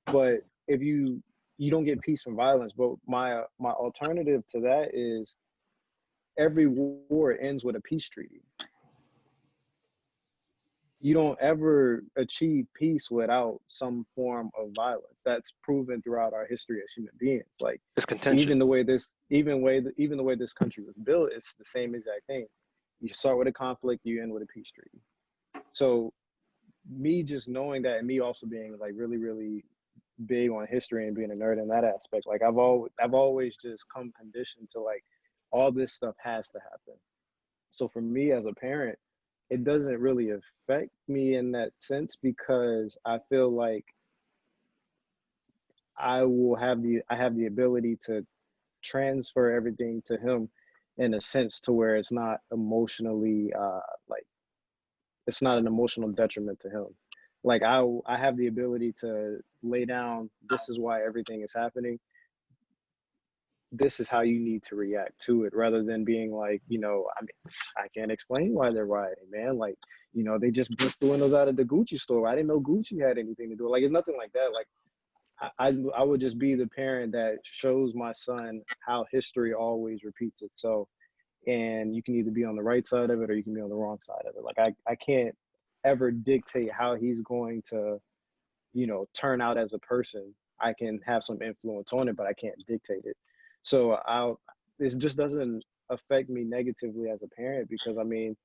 But if you don't get peace from violence, but my alternative to that is every war ends with a peace treaty. You don't ever achieve peace without some form of violence. That's proven throughout our history as human beings. Like It's contentious. even the way this country was built, it's the same exact thing. You start with a conflict, you end with a peace treaty. So me just knowing that, and me also being like really, really big on history and being a nerd in that aspect, like I've always just come conditioned to like all this stuff has to happen. So for me as a parent, it doesn't really affect me in that sense because I feel like I have the ability to transfer everything to him in a sense to where it's not emotionally like it's not an emotional detriment to him. Like I have the ability to lay down, this is why everything is happening. This is how you need to react to it, rather than being like, I mean, I can't explain why they're rioting, man. Like, they just pushed the windows out of the Gucci store. I didn't know Gucci had anything to do. Like, it's nothing like that. Like, I would just be the parent that shows my son how history always repeats itself. And you can either be on the right side of it or you can be on the wrong side of it. Like, I can't ever dictate how he's going to, turn out as a person. I can have some influence on it, but I can't dictate it. So this just doesn't affect me negatively as a parent, because I mean,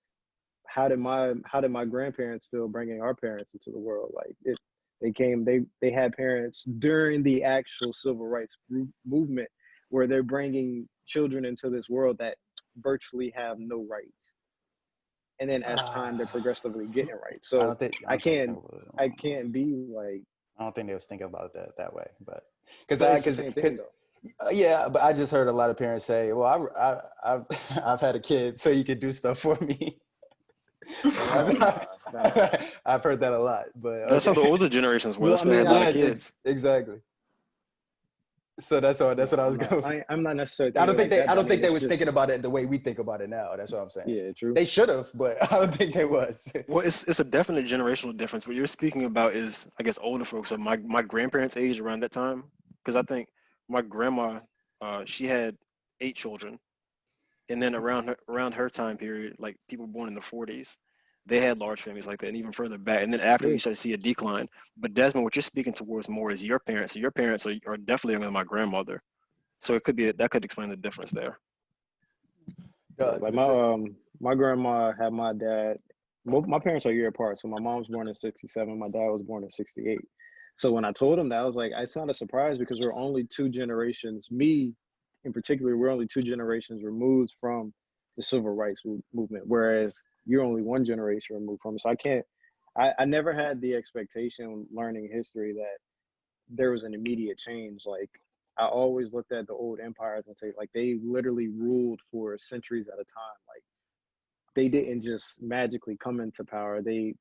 how did my grandparents feel bringing our parents into the world? Like they had parents during the actual civil rights movement where they're bringing children into this world that virtually have no rights. And then as time, they're progressively getting right. So I can't be like, I don't think they was thinking about it that way, but it's the same thing though. Yeah, but I just heard a lot of parents say, "Well, I've had a kid, so you could do stuff for me." I've heard that a lot, but that's how the older generations were. That's why they had a lot of kids. Exactly. So that's what I was going. I'm not necessarily. I don't think they was thinking about it the way we think about it now. That's what I'm saying. Yeah, true. They should have, but I don't think they was. Well, it's a definite generational difference. What you're speaking about is, I guess, older folks of my grandparents' age around that time, because I think my grandma, she had 8 children, and then around her time period, like people born in the 40s, they had large families like that, and even further back. And then after we started to see a decline. But Desmond, what you're speaking towards more is your parents. So your parents are definitely younger than my grandmother. So it could be that could explain the difference there. Like my grandma had my dad. Both my parents are a year apart. So my mom was born in '67. My dad was born in '68. So when I told him that, I was like, it's not a surprise, because we're only 2 generations. Me, in particular, we're only 2 generations removed from the civil rights movement, whereas you're only 1 generation removed from it. So I never had the expectation learning history that there was an immediate change. Like, I always looked at the old empires and say, like, they literally ruled for centuries at a time. Like, they didn't just magically come into power. They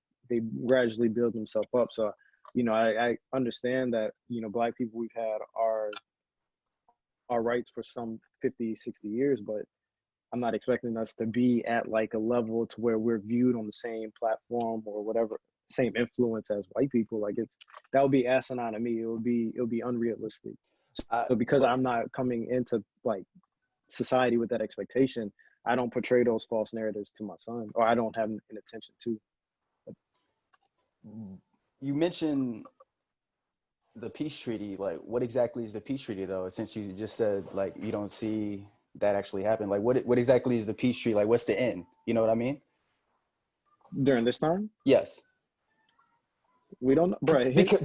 gradually build themselves up. So, I understand that, Black people, we've had our rights for some 50, 60 years, but I'm not expecting us to be at like a level to where we're viewed on the same platform or whatever, same influence as white people. Like, that would be asinine to me. It would be unrealistic. So because I'm not coming into like society with that expectation, I don't portray those false narratives to my son, or I don't have an intention to. You mentioned the peace treaty. Like, what exactly is the peace treaty, though? Since you just said like you don't see that actually happen. Like, what exactly is the peace treaty? Like, what's the end? You know what I mean? During this time? Yes. We don't know, bro. Because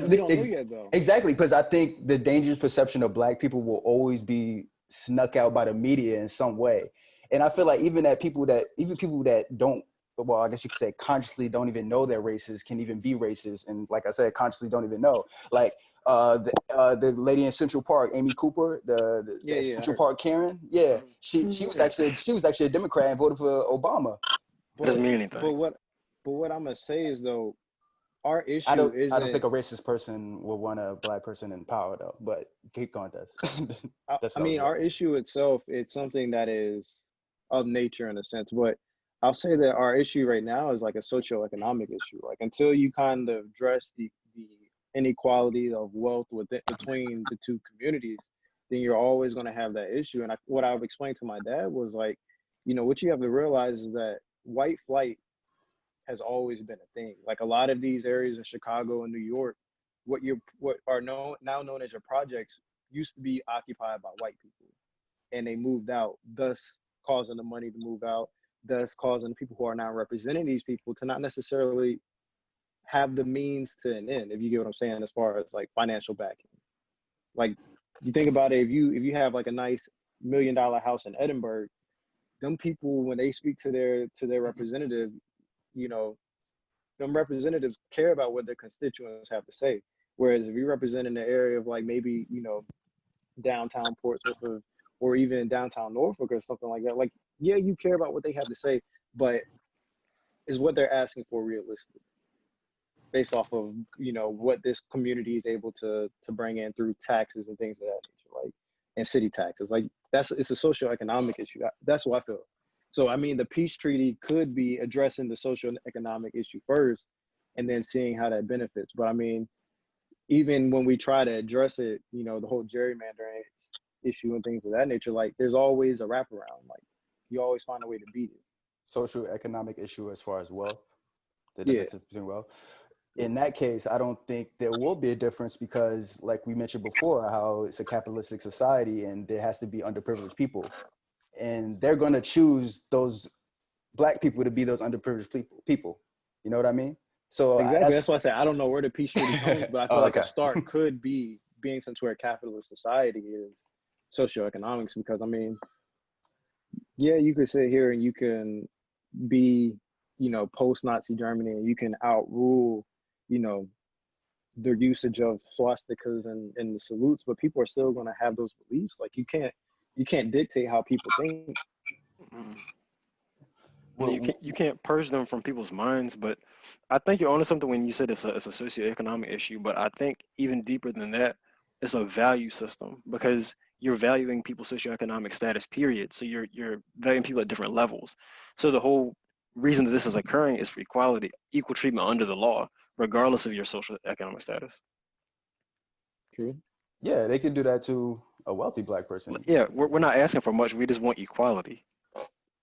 we don't know yet, though. Exactly, because I think the dangerous perception of Black people will always be snuck out by the media in some way. And I feel like even people that don't, well, I guess you could say consciously don't even know they're racist can even be racist. And like I said, consciously don't even know. Like the lady in Central Park, Amy Cooper, the Central Park Karen. Yeah, she was actually a Democrat and voted for Obama. It doesn't mean anything. But what I'm gonna say is, though, our issue I don't think a racist person would want a Black person in power, though. But keep going, Des. I mean, our issue itself, it's something that is of nature in a sense. But I'll say that our issue right now is like a socio-economic issue. Like until you kind of address the inequality of wealth between the two communities, then you're always going to have that issue. And what I've explained to my dad was like, you know, what you have to realize is that white flight has always been a thing. Like a lot of these areas in Chicago and New York, what are now known as your projects used to be occupied by white people, and they moved out, thus causing the money to move out, thus causing the people who are now representing these people to not necessarily have the means to an end, if you get what I'm saying, as far as like financial backing. Like you think about it, if you have like a nice $1 million house in Edinburgh, them people, when they speak to their representative, you know, them representatives care about what their constituents have to say. Whereas if you represent in the area of like maybe, you know, downtown Portsmouth or even downtown Norfolk or something like that, like, yeah, you care about what they have to say, but is what they're asking for realistic based off of, you know, what this community is able to bring in through taxes and things of that nature, like, and city taxes. Like it's a socio-economic issue. That's what I feel. So, I mean, the peace treaty could be addressing the socio-economic issue first and then seeing how that benefits. But I mean, even when we try to address it, you know, the whole gerrymandering issue and things of that nature, like there's always a wraparound. Like you always find a way to beat it. Social economic issue as far as wealth, the Yeah. difference between wealth. In that case, I don't think there will be a difference because, like we mentioned before, how it's a capitalistic society and there has to be underprivileged people. And they're going to choose those Black people to be those underprivileged people. You know what I mean? So exactly. That's why I say I don't know where the peace treaty comes, but I feel like a start could be being since we're a capitalist society is socioeconomics. Because I mean, yeah, you could sit here and you can be, you know, post-Nazi Germany and you can outrule, you know, their usage of swastikas and the salutes, but people are still going to have those beliefs. Like you can't dictate how people think. Well, you can't purge them from people's minds, but I think you're onto something when you said it's a socioeconomic issue. But I think even deeper than that, it's a value system because you're valuing people's socioeconomic status, period. So you're valuing people at different levels. So the whole reason that this is occurring is for equality, equal treatment under the law, regardless of your socioeconomic status. True. Yeah, they can do that to a wealthy Black person. Yeah, we're not asking for much. We just want equality.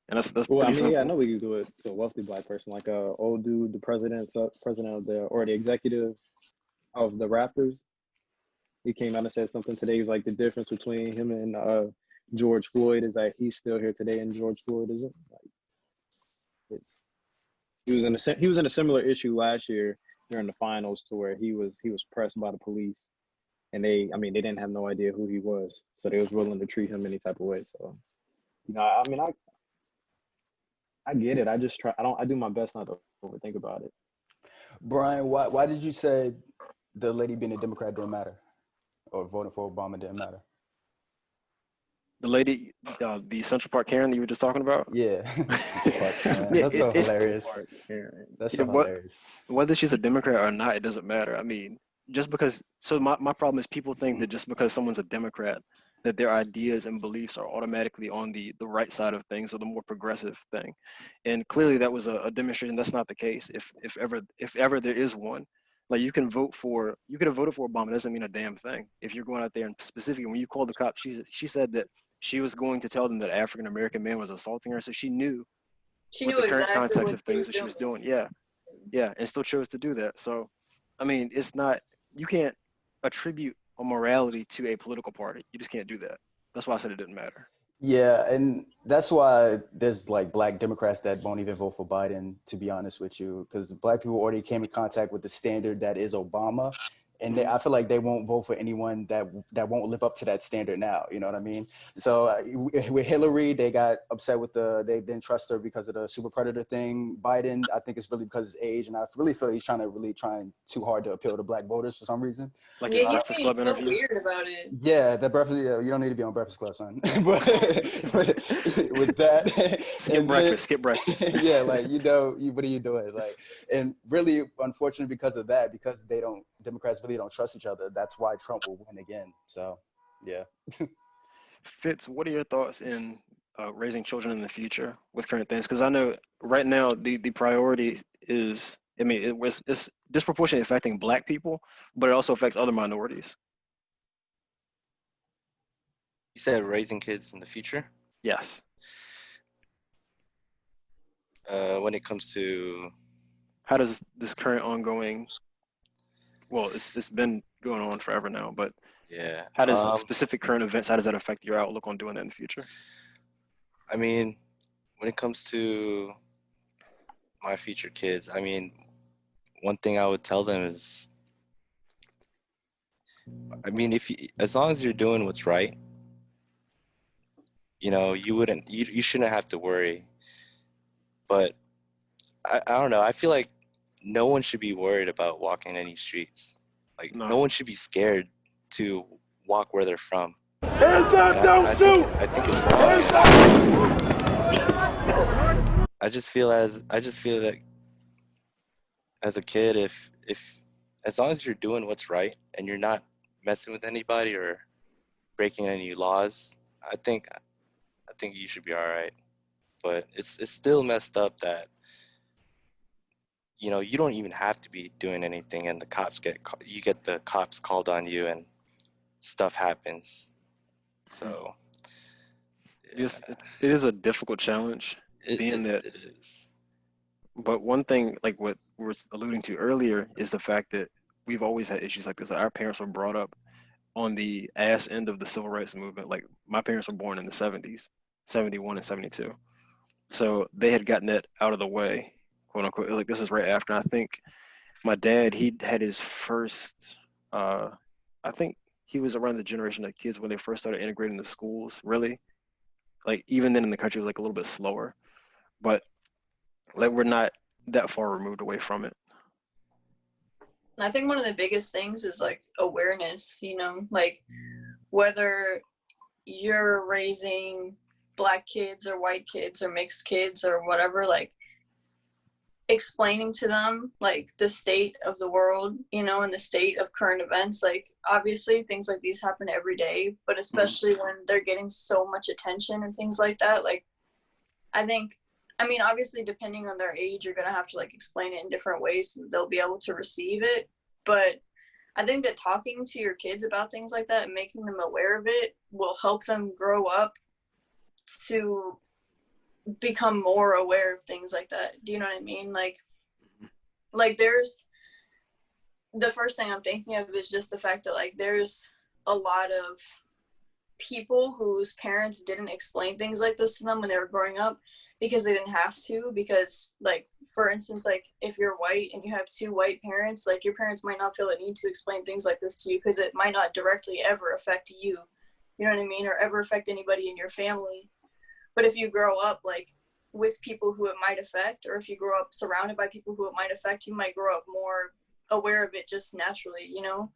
And that's well, I mean, simple. yeah, I know we can do it to a wealthy Black person, like a old dude, the president of the executive of the Raptors. He came out and said something today. He was like, the difference between him and George Floyd is that he's still here today and George Floyd isn't. Like, he was in a similar issue last year during the finals to where he was pressed by the police, and they didn't have no idea who he was, so they was willing to treat him any type of way. So, you know, I mean, I get it. I just try. I do my best not to overthink about it. Bryan, why did you say the lady being a Democrat didn't matter, or voting for Obama didn't matter? The lady, the Central Park Karen that you were just talking about? Yeah. That's so hilarious. That's so hilarious. Whether she's a Democrat or not, it doesn't matter. I mean, just because, so my problem is people think that just because someone's a Democrat, that their ideas and beliefs are automatically on the right side of things or the more progressive thing. And clearly that was a demonstration that's not the case. If ever there is one, like you could have voted for Obama, doesn't mean a damn thing. If you're going out there and specifically when you called the cops, she said that she was going to tell them that an African American man was assaulting her, so she knew the current exactly context of things what she was doing. Yeah, and still chose to do that. So, I mean, it's not, you can't attribute a morality to a political party. You just can't do that. That's why I said it didn't matter. Yeah, and that's why there's like Black Democrats that won't even vote for Biden, to be honest with you, because Black people already came in contact with the standard that is Obama. And I feel like they won't vote for anyone that won't live up to that standard now. You know what I mean? So with Hillary, they got upset with they didn't trust her because of the super predator thing. Biden, I think it's really because of his age. And I really feel he's trying too hard to appeal to Black voters for some reason. Like yeah, the Breakfast Club interview. Weird about it. Yeah, you don't need to be on Breakfast Club, son. but with that, skip breakfast. Yeah, like, what are you doing? Like, and really unfortunate because of that, because Democrats really don't trust each other. That's why Trump will win again. So, yeah. Fitz, what are your thoughts in raising children in the future with current things? Because I know right now the priority is, I mean, it's disproportionately affecting Black people, but it also affects other minorities. You said raising kids in the future. Yes. When it comes to, How does this current ongoing, well, it's been going on forever now, but yeah, how does specific current events, how does that affect your outlook on doing that in the future? I mean, when it comes to my future kids, I mean, one thing I would tell them is, I mean, as long as you're doing what's right, you know, you shouldn't have to worry. But I don't know. I feel like no one should be worried about walking any streets. Like, no No. one should be scared to walk where they're from. Hands up, And don't shoot! I think it's Hands wrong. up! I just feel that as a kid, if as long as you're doing what's right and you're not messing with anybody or breaking any laws, I think you should be all right. But it's still messed up that, you know, you don't even have to be doing anything and you get the cops called on you and stuff happens. So Yes, it is a difficult challenge, being that. it is. But one thing, like what we were alluding to earlier, is the fact that we've always had issues like this. Our parents were brought up on the ass end of the civil rights movement. Like my parents were born in the 70s, 71 and 72. So they had gotten that out of the way, quote unquote. Like this is right after. I think my dad, he had his first, I think he was around the generation of kids when they first started integrating the schools, really. Like even then in the country it was like a little bit slower, but like we're not that far removed away from it. I think one of the biggest things is like awareness, you know, like whether you're raising Black kids or white kids or mixed kids or whatever, like explaining to them like the state of the world, you know, and the state of current events. Like obviously things like these happen every day, but especially when they're getting so much attention and things like that, like I think, I mean, obviously depending on their age, you're gonna have to like explain it in different ways so they'll be able to receive it. But I think that talking to your kids about things like that and making them aware of it will help them grow up to become more aware of things like that. Do you know what I mean? Like there's, the first thing I'm thinking of is just the fact that like there's a lot of people whose parents didn't explain things like this to them when they were growing up because they didn't have to, because like for instance, like if you're white and you have two white parents, like your parents might not feel the need to explain things like this to you because it might not directly ever affect you, you know what I mean, or ever affect anybody in your family. But if you grow up like with people who it might affect, or if you grow up surrounded by people who it might affect, you might grow up more aware of it just naturally, you know.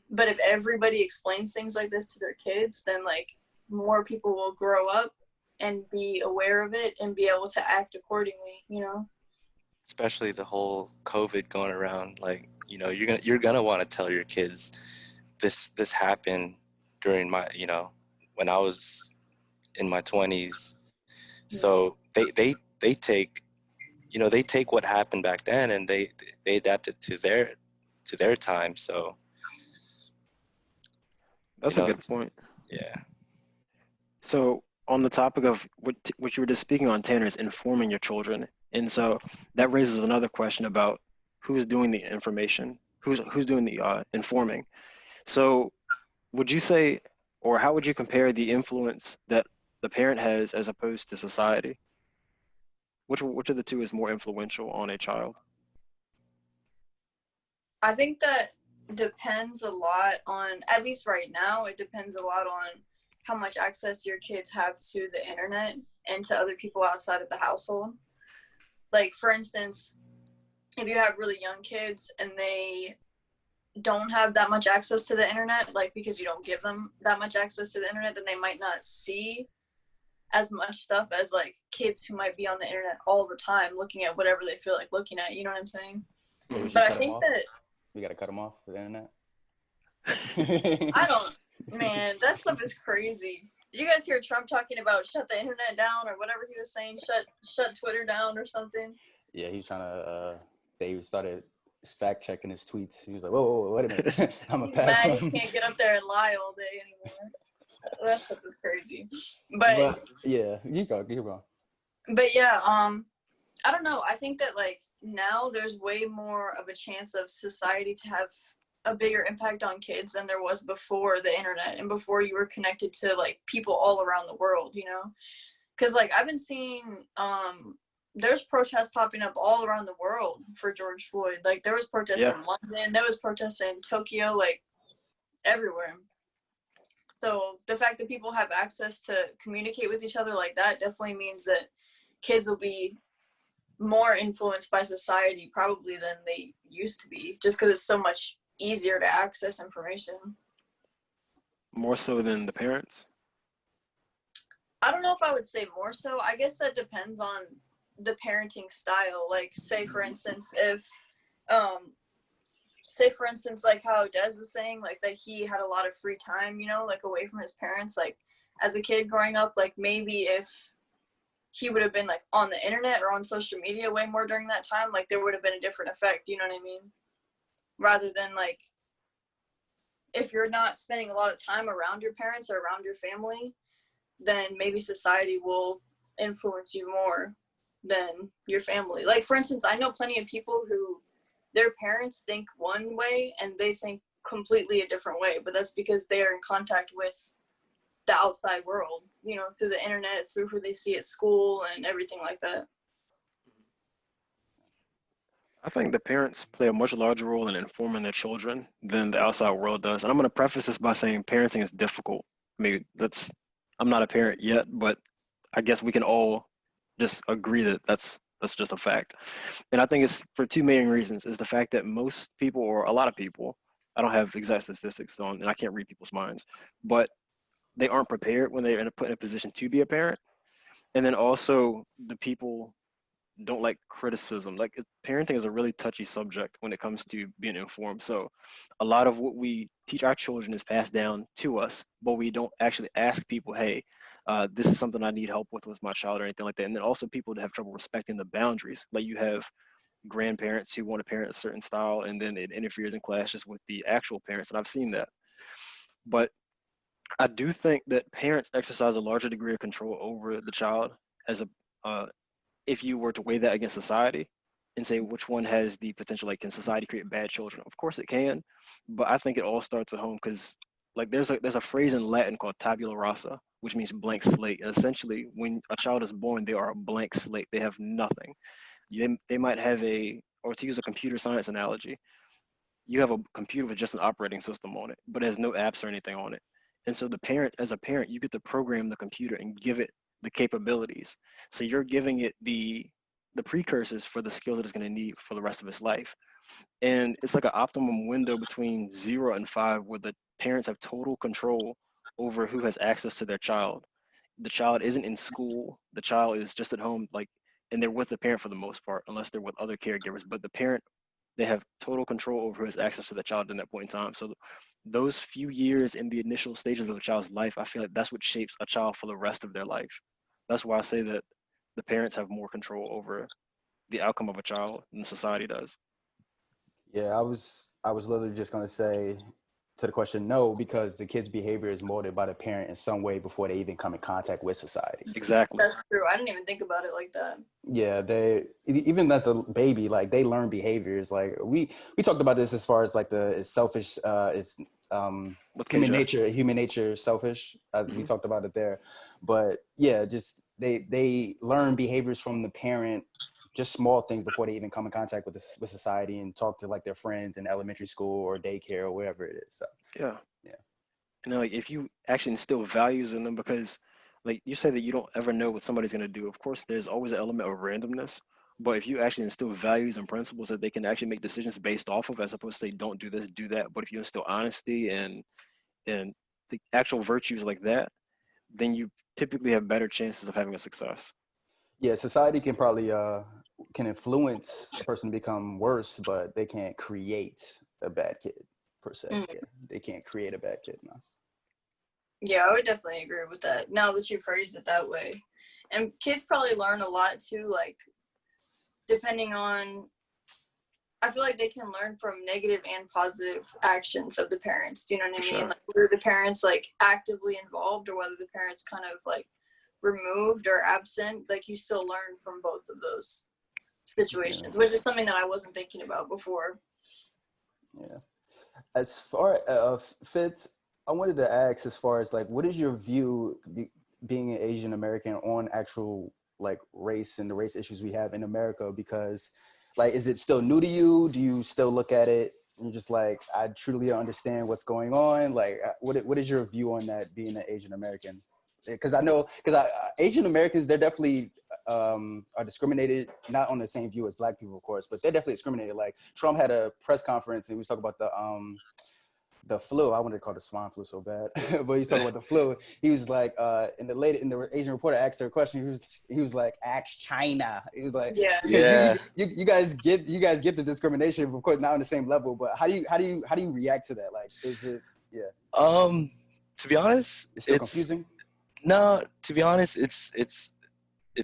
But if everybody explains things like this to their kids, then like more people will grow up and be aware of it and be able to act accordingly, you know. Especially the whole COVID going around, like, you know, you're gonna want to tell your kids this happened during my, you know, when I was in my 20s. So they take, you know, they take what happened back then and they adapt it to their time. So That's a good point. Yeah. So on the topic of what you were just speaking on, Tanner, is informing your children. And so that raises another question about who's doing the information, who's doing the informing. So would you say, or how would you compare the influence that the parent has as opposed to society? Which of the two is more influential on a child? I think that depends a lot on, at least right now, it depends a lot on how much access your kids have to the internet and to other people outside of the household. Like, for instance, if you have really young kids and they don't have that much access to the internet, like because you don't give them that much access to the internet, then they might not see as much stuff as like kids who might be on the internet all the time looking at whatever they feel like looking at, you know what I'm saying? Yeah, But I think that we gotta cut them off for the internet. I don't, man, that stuff is crazy. Did you guys hear Trump talking about shut the internet down or whatever he was saying? Shut Twitter down or something? Yeah, he was trying to. They started fact checking his tweets. He was like, "Whoa, wait a minute, I'm gonna He's pass mad on." he can't get up there and lie all day anymore. That stuff is crazy. But yeah, you go. But yeah, I don't know. I think that like now there's way more of a chance of society to have a bigger impact on kids than there was before the internet and before you were connected to like people all around the world, you know? Because like I've been seeing there's protests popping up all around the world for George Floyd. Like there was protests in London, there was protests in Tokyo, like everywhere. So the fact that people have access to communicate with each other like that definitely means that kids will be more influenced by society probably than they used to be, just because it's so much easier to access information. More so than the parents? I don't know if I would say more so. I guess that depends on the parenting style. Like say for instance, if like how Des was saying, like that he had a lot of free time, you know, like away from his parents, like as a kid growing up, like maybe if he would have been like on the internet or on social media way more during that time, like there would have been a different effect, you know what I mean? Rather than like, if you're not spending a lot of time around your parents or around your family, then maybe society will influence you more than your family. Like for instance, I know plenty of people who their parents think one way and they think completely a different way, but that's because they are in contact with the outside world, you know, through the internet, through who they see at school and everything like that. I think the parents play a much larger role in informing their children than the outside world does. And I'm going to preface this by saying parenting is difficult. I mean, I'm not a parent yet, but I guess we can all just agree that that's just a fact. And I think it's for two main reasons. Is the fact that most people, or a lot of people, I don't have exact statistics on, and I can't read people's minds, but they aren't prepared when they're put in a position to be a parent. And then also the people don't like criticism. Like parenting is a really touchy subject when it comes to being informed. So a lot of what we teach our children is passed down to us, but we don't actually ask people, hey, this is something I need help with my child or anything like that. And then also people have trouble respecting the boundaries. Like you have grandparents who want to parent a certain style, and then it interferes and clashes with the actual parents. And I've seen that. But I do think that parents exercise a larger degree of control over the child as if you were to weigh that against society and say which one has the potential, like can society create bad children? Of course it can, but I think it all starts at home because like there's a phrase in Latin called tabula rasa, which means blank slate. And essentially, when a child is born, they are a blank slate. They have nothing. They might have or to use a computer science analogy, you have a computer with just an operating system on it, but it has no apps or anything on it. And so as a parent, you get to program the computer and give it the capabilities. So you're giving it the precursors for the skill that it's going to need for the rest of its life. And it's like an optimum window between 0 and 5 where the parents have total control over who has access to their child. The child isn't in school. The child is just at home, like, and they're with the parent for the most part, unless they're with other caregivers. But the parent, they have total control over who has access to the child in that point in time. So those few years in the initial stages of a child's life, I feel like that's what shapes a child for the rest of their life. That's why I say that the parents have more control over the outcome of a child than society does. Yeah, I was literally just gonna say to the question, no, because the kid's behavior is molded by the parent in some way before they even come in contact with society. Exactly. That's true. I didn't even think about it like that. Yeah, they even as a baby, like they learn behaviors. Like we talked about this as far as like the selfish is human nature selfish. We talked about it there, but yeah, just they learn behaviors from the parent, just small things before they even come in contact with society and talk to like their friends in elementary school or daycare or wherever it is. So yeah. And then, like if you actually instill values in them, because like you say that you don't ever know what somebody's going to do. Of course, there's always an element of randomness. But if you actually instill values and principles that they can actually make decisions based off of, as opposed to say, don't do this, do that. But if you instill honesty and the actual virtues like that, then you typically have better chances of having a success. Yeah, society can probably can influence a person to become worse, but they can't create a bad kid per se. Yeah, they can't create a bad kid. No. Yeah, I would definitely agree with that. Now that you phrased it that way. And kids probably learn a lot too, like, depending on, I feel like they can learn from negative and positive actions of the parents. Do you know what I mean? Sure. Like, whether the parents, like, actively involved or whether the parents kind of, like, removed or absent, like, you still learn from both of those situations, which is something that I wasn't thinking about before. Yeah. As far Fitz, I wanted to ask, as far as like, what is your view, being an Asian American, on actual like race and the race issues we have in America? Because like, is it still new to you? Do you still look at it and you're just like, I truly understand what's going on? Like, what is your view on that, being an Asian American? Because I know, Asian Americans, they're definitely are discriminated, not on the same view as Black people, of course, but they're definitely discriminated. Like, Trump had a press conference and he was talking about the flu. I wanted to call it the swine flu so bad, but he was talking about the flu. He was like, and the Asian reporter asked her a question. He was like, ask China. He was like, Yeah. because you guys get the discrimination, of course, not on the same level. But how do you react to that? Like, is it To be honest, it's still confusing? No, to be honest, it's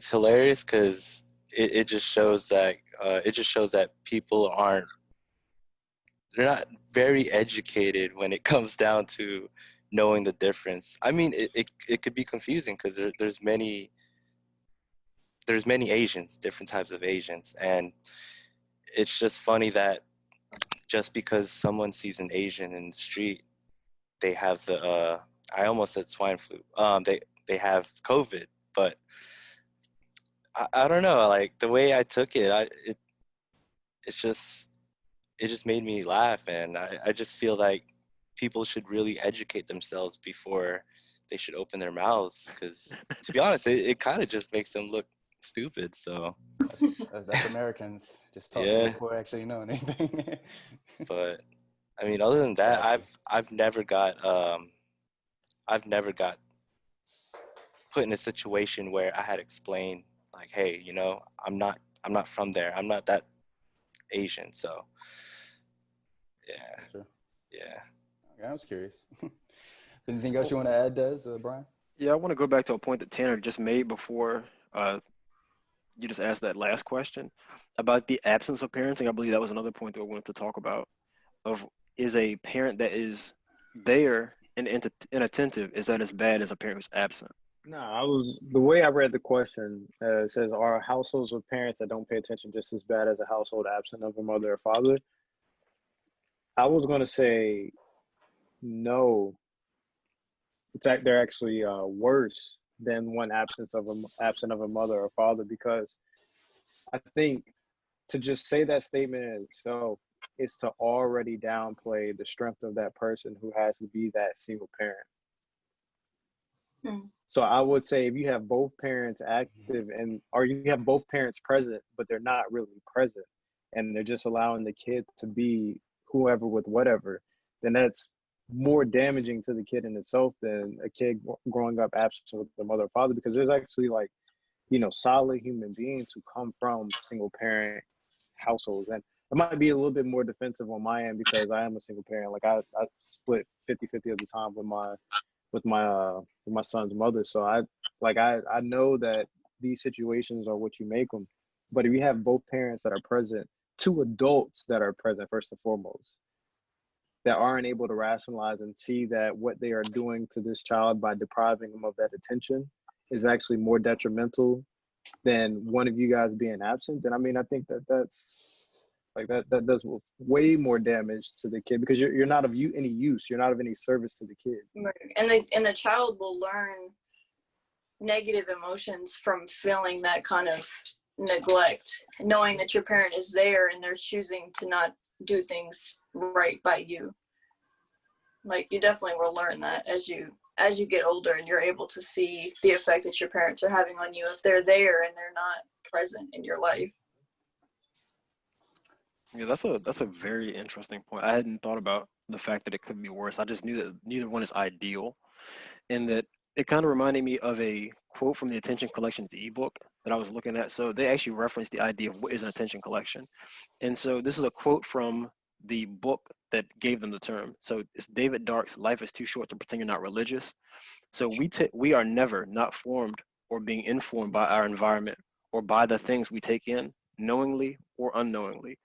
hilarious because it just shows that people they're not very educated when it comes down to knowing the difference. I mean, it could be confusing because there's many Asians, different types of Asians, and it's just funny that just because someone sees an Asian in the street, they have the I almost said swine flu. They have COVID, but I don't know. Like, the way I took it, it just made me laugh, and I just feel like people should really educate themselves before they should open their mouths, because to be honest, it kind of just makes them look stupid. So That's Americans just talking yeah, before actually knowing anything. but I mean, other than that, Gotcha. I've never got put in a situation where I had explained, like, hey, I'm not from there. I'm not that Asian. So yeah, Sure. yeah. Okay, I was curious. Anything else you want to add, Des, Brian? Yeah, I want to go back to a point that Tanner just made before you just asked that last question about the absence of parenting. I believe that was another point that we wanted to talk about. Of, is a parent that is there and inattentive, is that as bad as a parent who's absent? No, the way I read the question, it says, are households with parents that don't pay attention just as bad as a household absent of a mother or father? I was going to say no. They're actually worse than one absent of a mother or father, because I think to just say that statement in itself is to already downplay the strength of that person who has to be that single parent. So I would say, if you have both parents active or you have both parents present, but they're not really present, and they're just allowing the kid to be whoever with whatever, then that's more damaging to the kid in itself than a kid growing up absent with the mother or father, because there's actually, like, solid human beings who come from single parent households. And it might be a little bit more defensive on my end because I am a single parent. Like, I split 50-50 of the time with my son's mother. So I know that these situations are what you make them. But if you have both parents that are present, two adults that are present first and foremost, that aren't able to rationalize and see that what they are doing to this child by depriving them of that attention is actually more detrimental than one of you guys being absent, then I mean, I think that does way more damage to the kid, because you're not of any use. You're not of any service to the kid. Right. And the child will learn negative emotions from feeling that kind of neglect, knowing that your parent is there and they're choosing to not do things right by you. Like, you definitely will learn that as you get older and you're able to see the effect that your parents are having on you if they're there and they're not present in your life. Yeah, that's a very interesting point. I hadn't thought about the fact that it could be worse. I just knew that neither one is ideal, and that it kind of reminded me of a quote from the Attention Collection's ebook that I was looking at. So they actually referenced the idea of what is an attention collection. And so this is a quote from the book that gave them the term. So it's David Dark's Life is Too Short to Pretend You're Not Religious. So we are never not formed or being informed by our environment or by the things we take in, knowingly or unknowingly.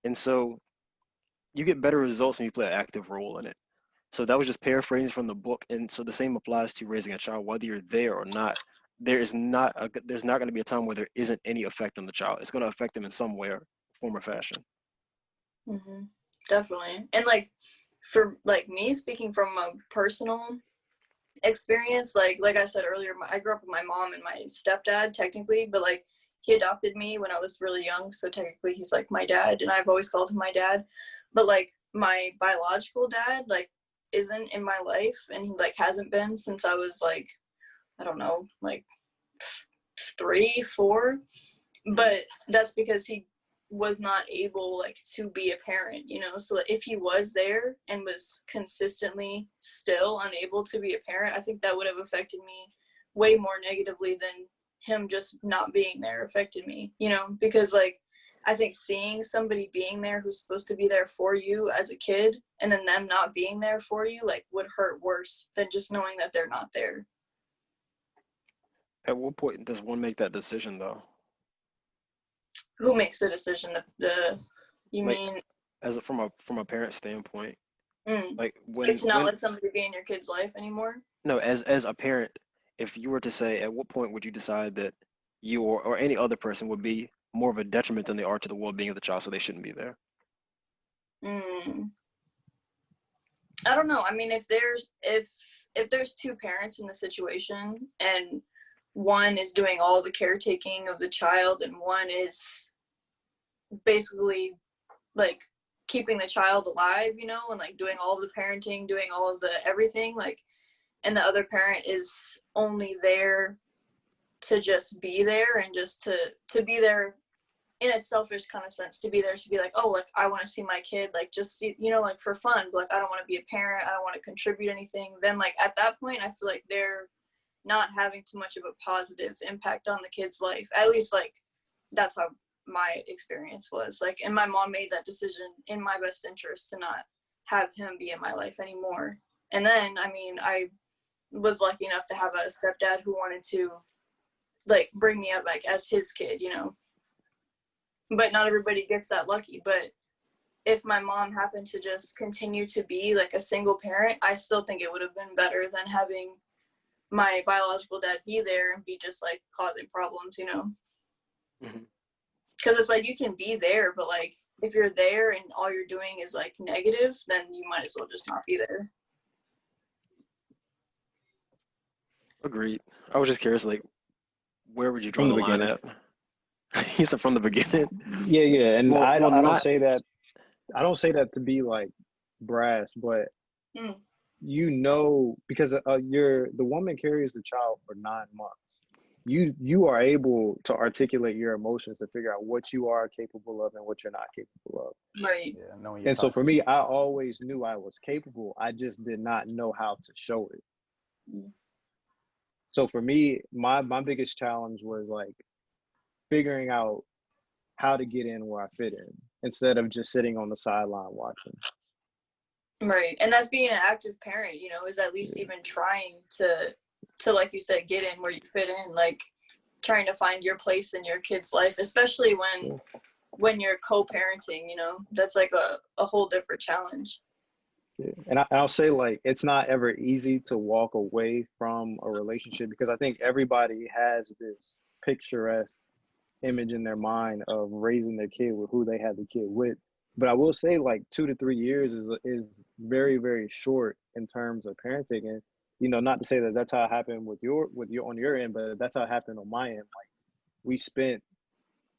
And so you get better results when you play an active role in it. So that was just paraphrasing from the book. And so the same applies to raising a child, whether you're there or not. There's not going to be a time where there isn't any effect on the child. It's going to affect them in some way, or form, or fashion. Mm-hmm. Definitely. And like for like me, speaking from a personal experience, like I said earlier, I grew up with my mom and my stepdad technically, but like he adopted me when I was really young, so technically he's like my dad, and I've always called him my dad. But like my biological dad like isn't in my life, and he like hasn't been since I was like, I don't know, like 3, 4. But that's because he was not able like to be a parent, you know. So if he was there and was consistently still unable to be a parent, I think that would have affected me way more negatively than him just not being there affected me, you know. Because like I think seeing somebody being there who's supposed to be there for you as a kid, and then them not being there for you, like would hurt worse than just knowing that they're not there. At what point does one make that decision, though? Who makes the decision? You like, mean from a parent standpoint, like like to not let somebody be in your kid's life anymore? No, as a parent, if you were to say, at what point would you decide that you or any other person would be more of a detriment than they are to the well-being of the child, so they shouldn't be there? I don't know. I mean, if there's 2 parents in the situation and one is doing all the caretaking of the child and one is basically like keeping the child alive, you know, and like doing all of the parenting, doing all of the everything, like, and the other parent is only there to just be there and just to be there in a selfish kind of sense, to be there to be like, oh, like I want to see my kid, like just, you know, like for fun, but like I don't want to be a parent, I don't want to contribute anything, then like at that point I feel like they're not having too much of a positive impact on the kid's life. At least like that's how my experience was. Like, and my mom made that decision in my best interest to not have him be in my life anymore. And then I mean, I was lucky enough to have a stepdad who wanted to like bring me up like as his kid, you know. But not everybody gets that lucky. But if my mom happened to just continue to be like a single parent, I still think it would have been better than having my biological dad be there and be just like causing problems, you know. Because it's like you can be there, but like if you're there and all you're doing is like negative, then you might as well just not be there. Agreed. I was just curious, like, where would you draw the line at? He said from the beginning. Yeah, and well, I well, don't not, say that. I don't say that to be like brass, but you know, because the woman carries the child for 9 months. You are able to articulate your emotions to figure out what you are capable of and what you're not capable of. Right. Yeah, and so for me, I always knew I was capable. I just did not know how to show it. So for me, my biggest challenge was like figuring out how to get in where I fit in instead of just sitting on the sideline watching. Right. And that's being an active parent, you know, is at least even trying to like you said, get in where you fit in, like trying to find your place in your kid's life, especially when you're co-parenting, you know, that's like a whole different challenge. Yeah. And I'll say, like, it's not ever easy to walk away from a relationship because I think everybody has this picturesque image in their mind of raising their kid with who they had the kid with. But I will say, like, 2 to 3 years is very, very short in terms of parenting. And, you know, not to say that that's how it happened with your on your end, but that's how it happened on my end. Like, we spent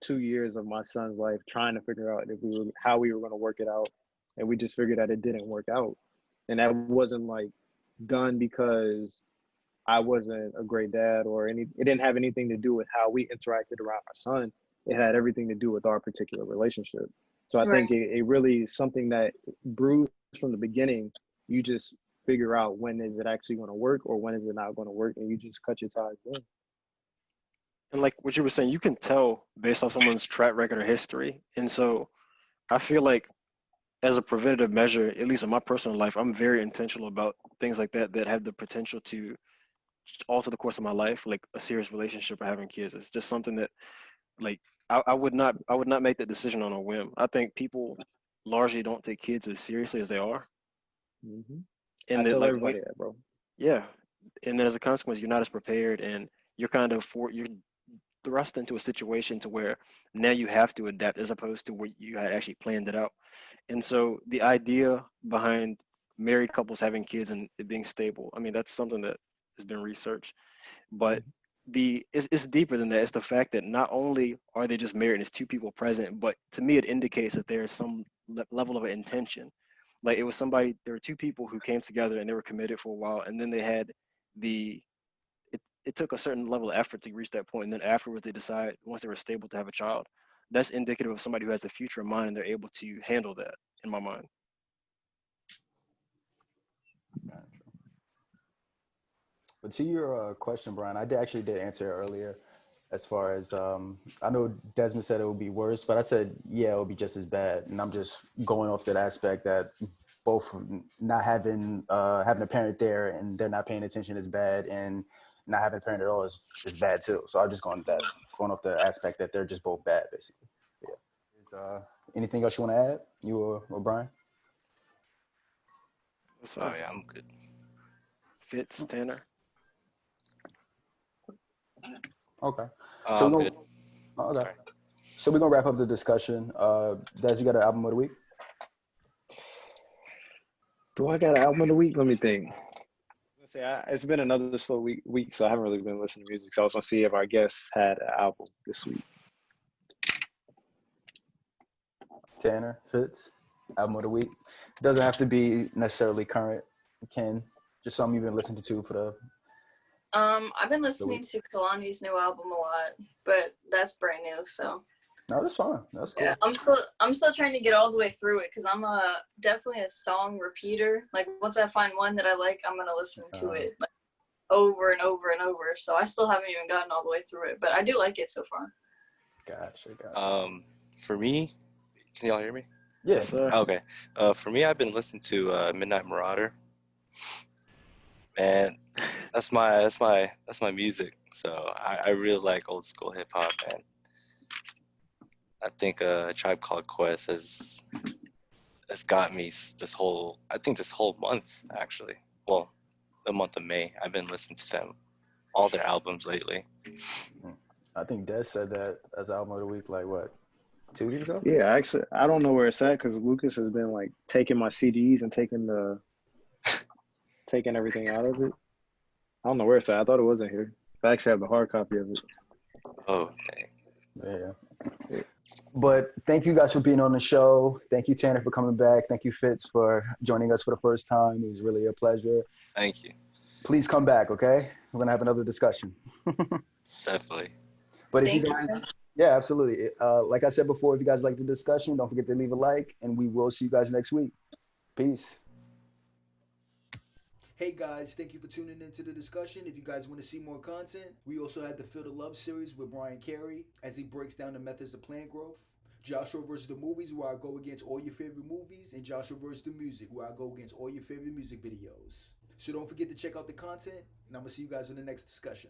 2 years of my son's life trying to figure out how we were going to work it out. And we just figured that it didn't work out. And that wasn't like done because I wasn't a great dad it didn't have anything to do with how we interacted around our son. It had everything to do with our particular relationship. So I think it really is something that brews from the beginning. You just figure out when is it actually going to work or when is it not going to work, and you just cut your ties in. And like what you were saying, you can tell based off someone's track record or history. And so I feel like as a preventative measure, at least in my personal life, I'm very intentional about things like that that have the potential to alter the course of my life, like a serious relationship or having kids. It's just something that, like, I would not make that decision on a whim. I think people largely don't take kids as seriously as they are, Mm-hmm. and I that tell like everybody that, bro. yeah, and then as a consequence, you're not as prepared, and you're kind of you're thrust into a situation to where now you have to adapt as opposed to where you had actually planned it out. And so the idea behind married couples having kids and it being stable, I mean, that's something that has been researched. But it's deeper than that. It's the fact that not only are they just married and it's two people present, but to me it indicates that there's some level of intention. Like it was somebody, there were two people who came together and they were committed for a while, and then they had the it took a certain level of effort to reach that point, and then afterwards they decide once they were stable to have a child. That's indicative of somebody who has a future in mind and they're able to handle that, in my mind. But to your question, Brian, actually did answer it earlier. As far as I know, Desmond said it would be worse, but I said yeah, it would be just as bad. And I'm just going off that aspect that both not having having a parent there and they're not paying attention is bad, and not having a parent at all is bad too. So I'm just going off the aspect that they're just both bad, basically. Yeah. Is anything else you want to add, you or Brian? Oh yeah, I'm good. Fitz, Tanner. Okay. Oh, I'm good. Okay. Sorry. So we're gonna wrap up the discussion. Des, you got an album of the week? Do I got an album of the week? Let me think. It's been another slow week, so I haven't really been listening to music. So I was gonna see if our guests had an album this week. Tanner, Fitz, album of the week. Doesn't have to be necessarily current. It can just something you've been listening to for the. I've been listening to Kalani's new album a lot, but that's brand new, so. No, that's fine. That's cool. Yeah, I'm still trying to get all the way through it because I'm definitely a song repeater. Like once I find one that I like, I'm gonna listen to it like, over and over and over. So I still haven't even gotten all the way through it, but I do like it so far. Gotcha. For me, can y'all hear me? Yeah. Yes, sir. Okay. For me, I've been listening to Midnight Marauder, and that's my music. So I really like old school hip hop, man. I think a Tribe Called Quest has got me this whole month, actually. Well, the month of May. I've been listening to them, all their albums lately. I think Des said that as album of the week, like what, 2 weeks ago? Yeah, actually, I don't know where it's at because Lucas has been like taking my CDs and taking everything out of it. I don't know where it's at. I thought it wasn't here. I actually have the hard copy of it. Oh, dang. Yeah. But thank you guys for being on the show. Thank you, Tanner, for coming back. Thank you, Fitz, for joining us for the first time. It was really a pleasure. Thank you. Please come back, okay? We're going to have another discussion. Definitely. But if Thank you guys, yeah, absolutely. Like I said before, if you guys like the discussion, don't forget to leave a like, and we will see you guys next week. Peace. Hey guys, thank you for tuning into the discussion. If you guys want to see more content, we also had the Feel the Love series with Bryan Carey as he breaks down the methods of plant growth. Joshua versus the movies, where I go against all your favorite movies, and Joshua versus the music, where I go against all your favorite music videos. So don't forget to check out the content, and I'm going to see you guys in the next discussion.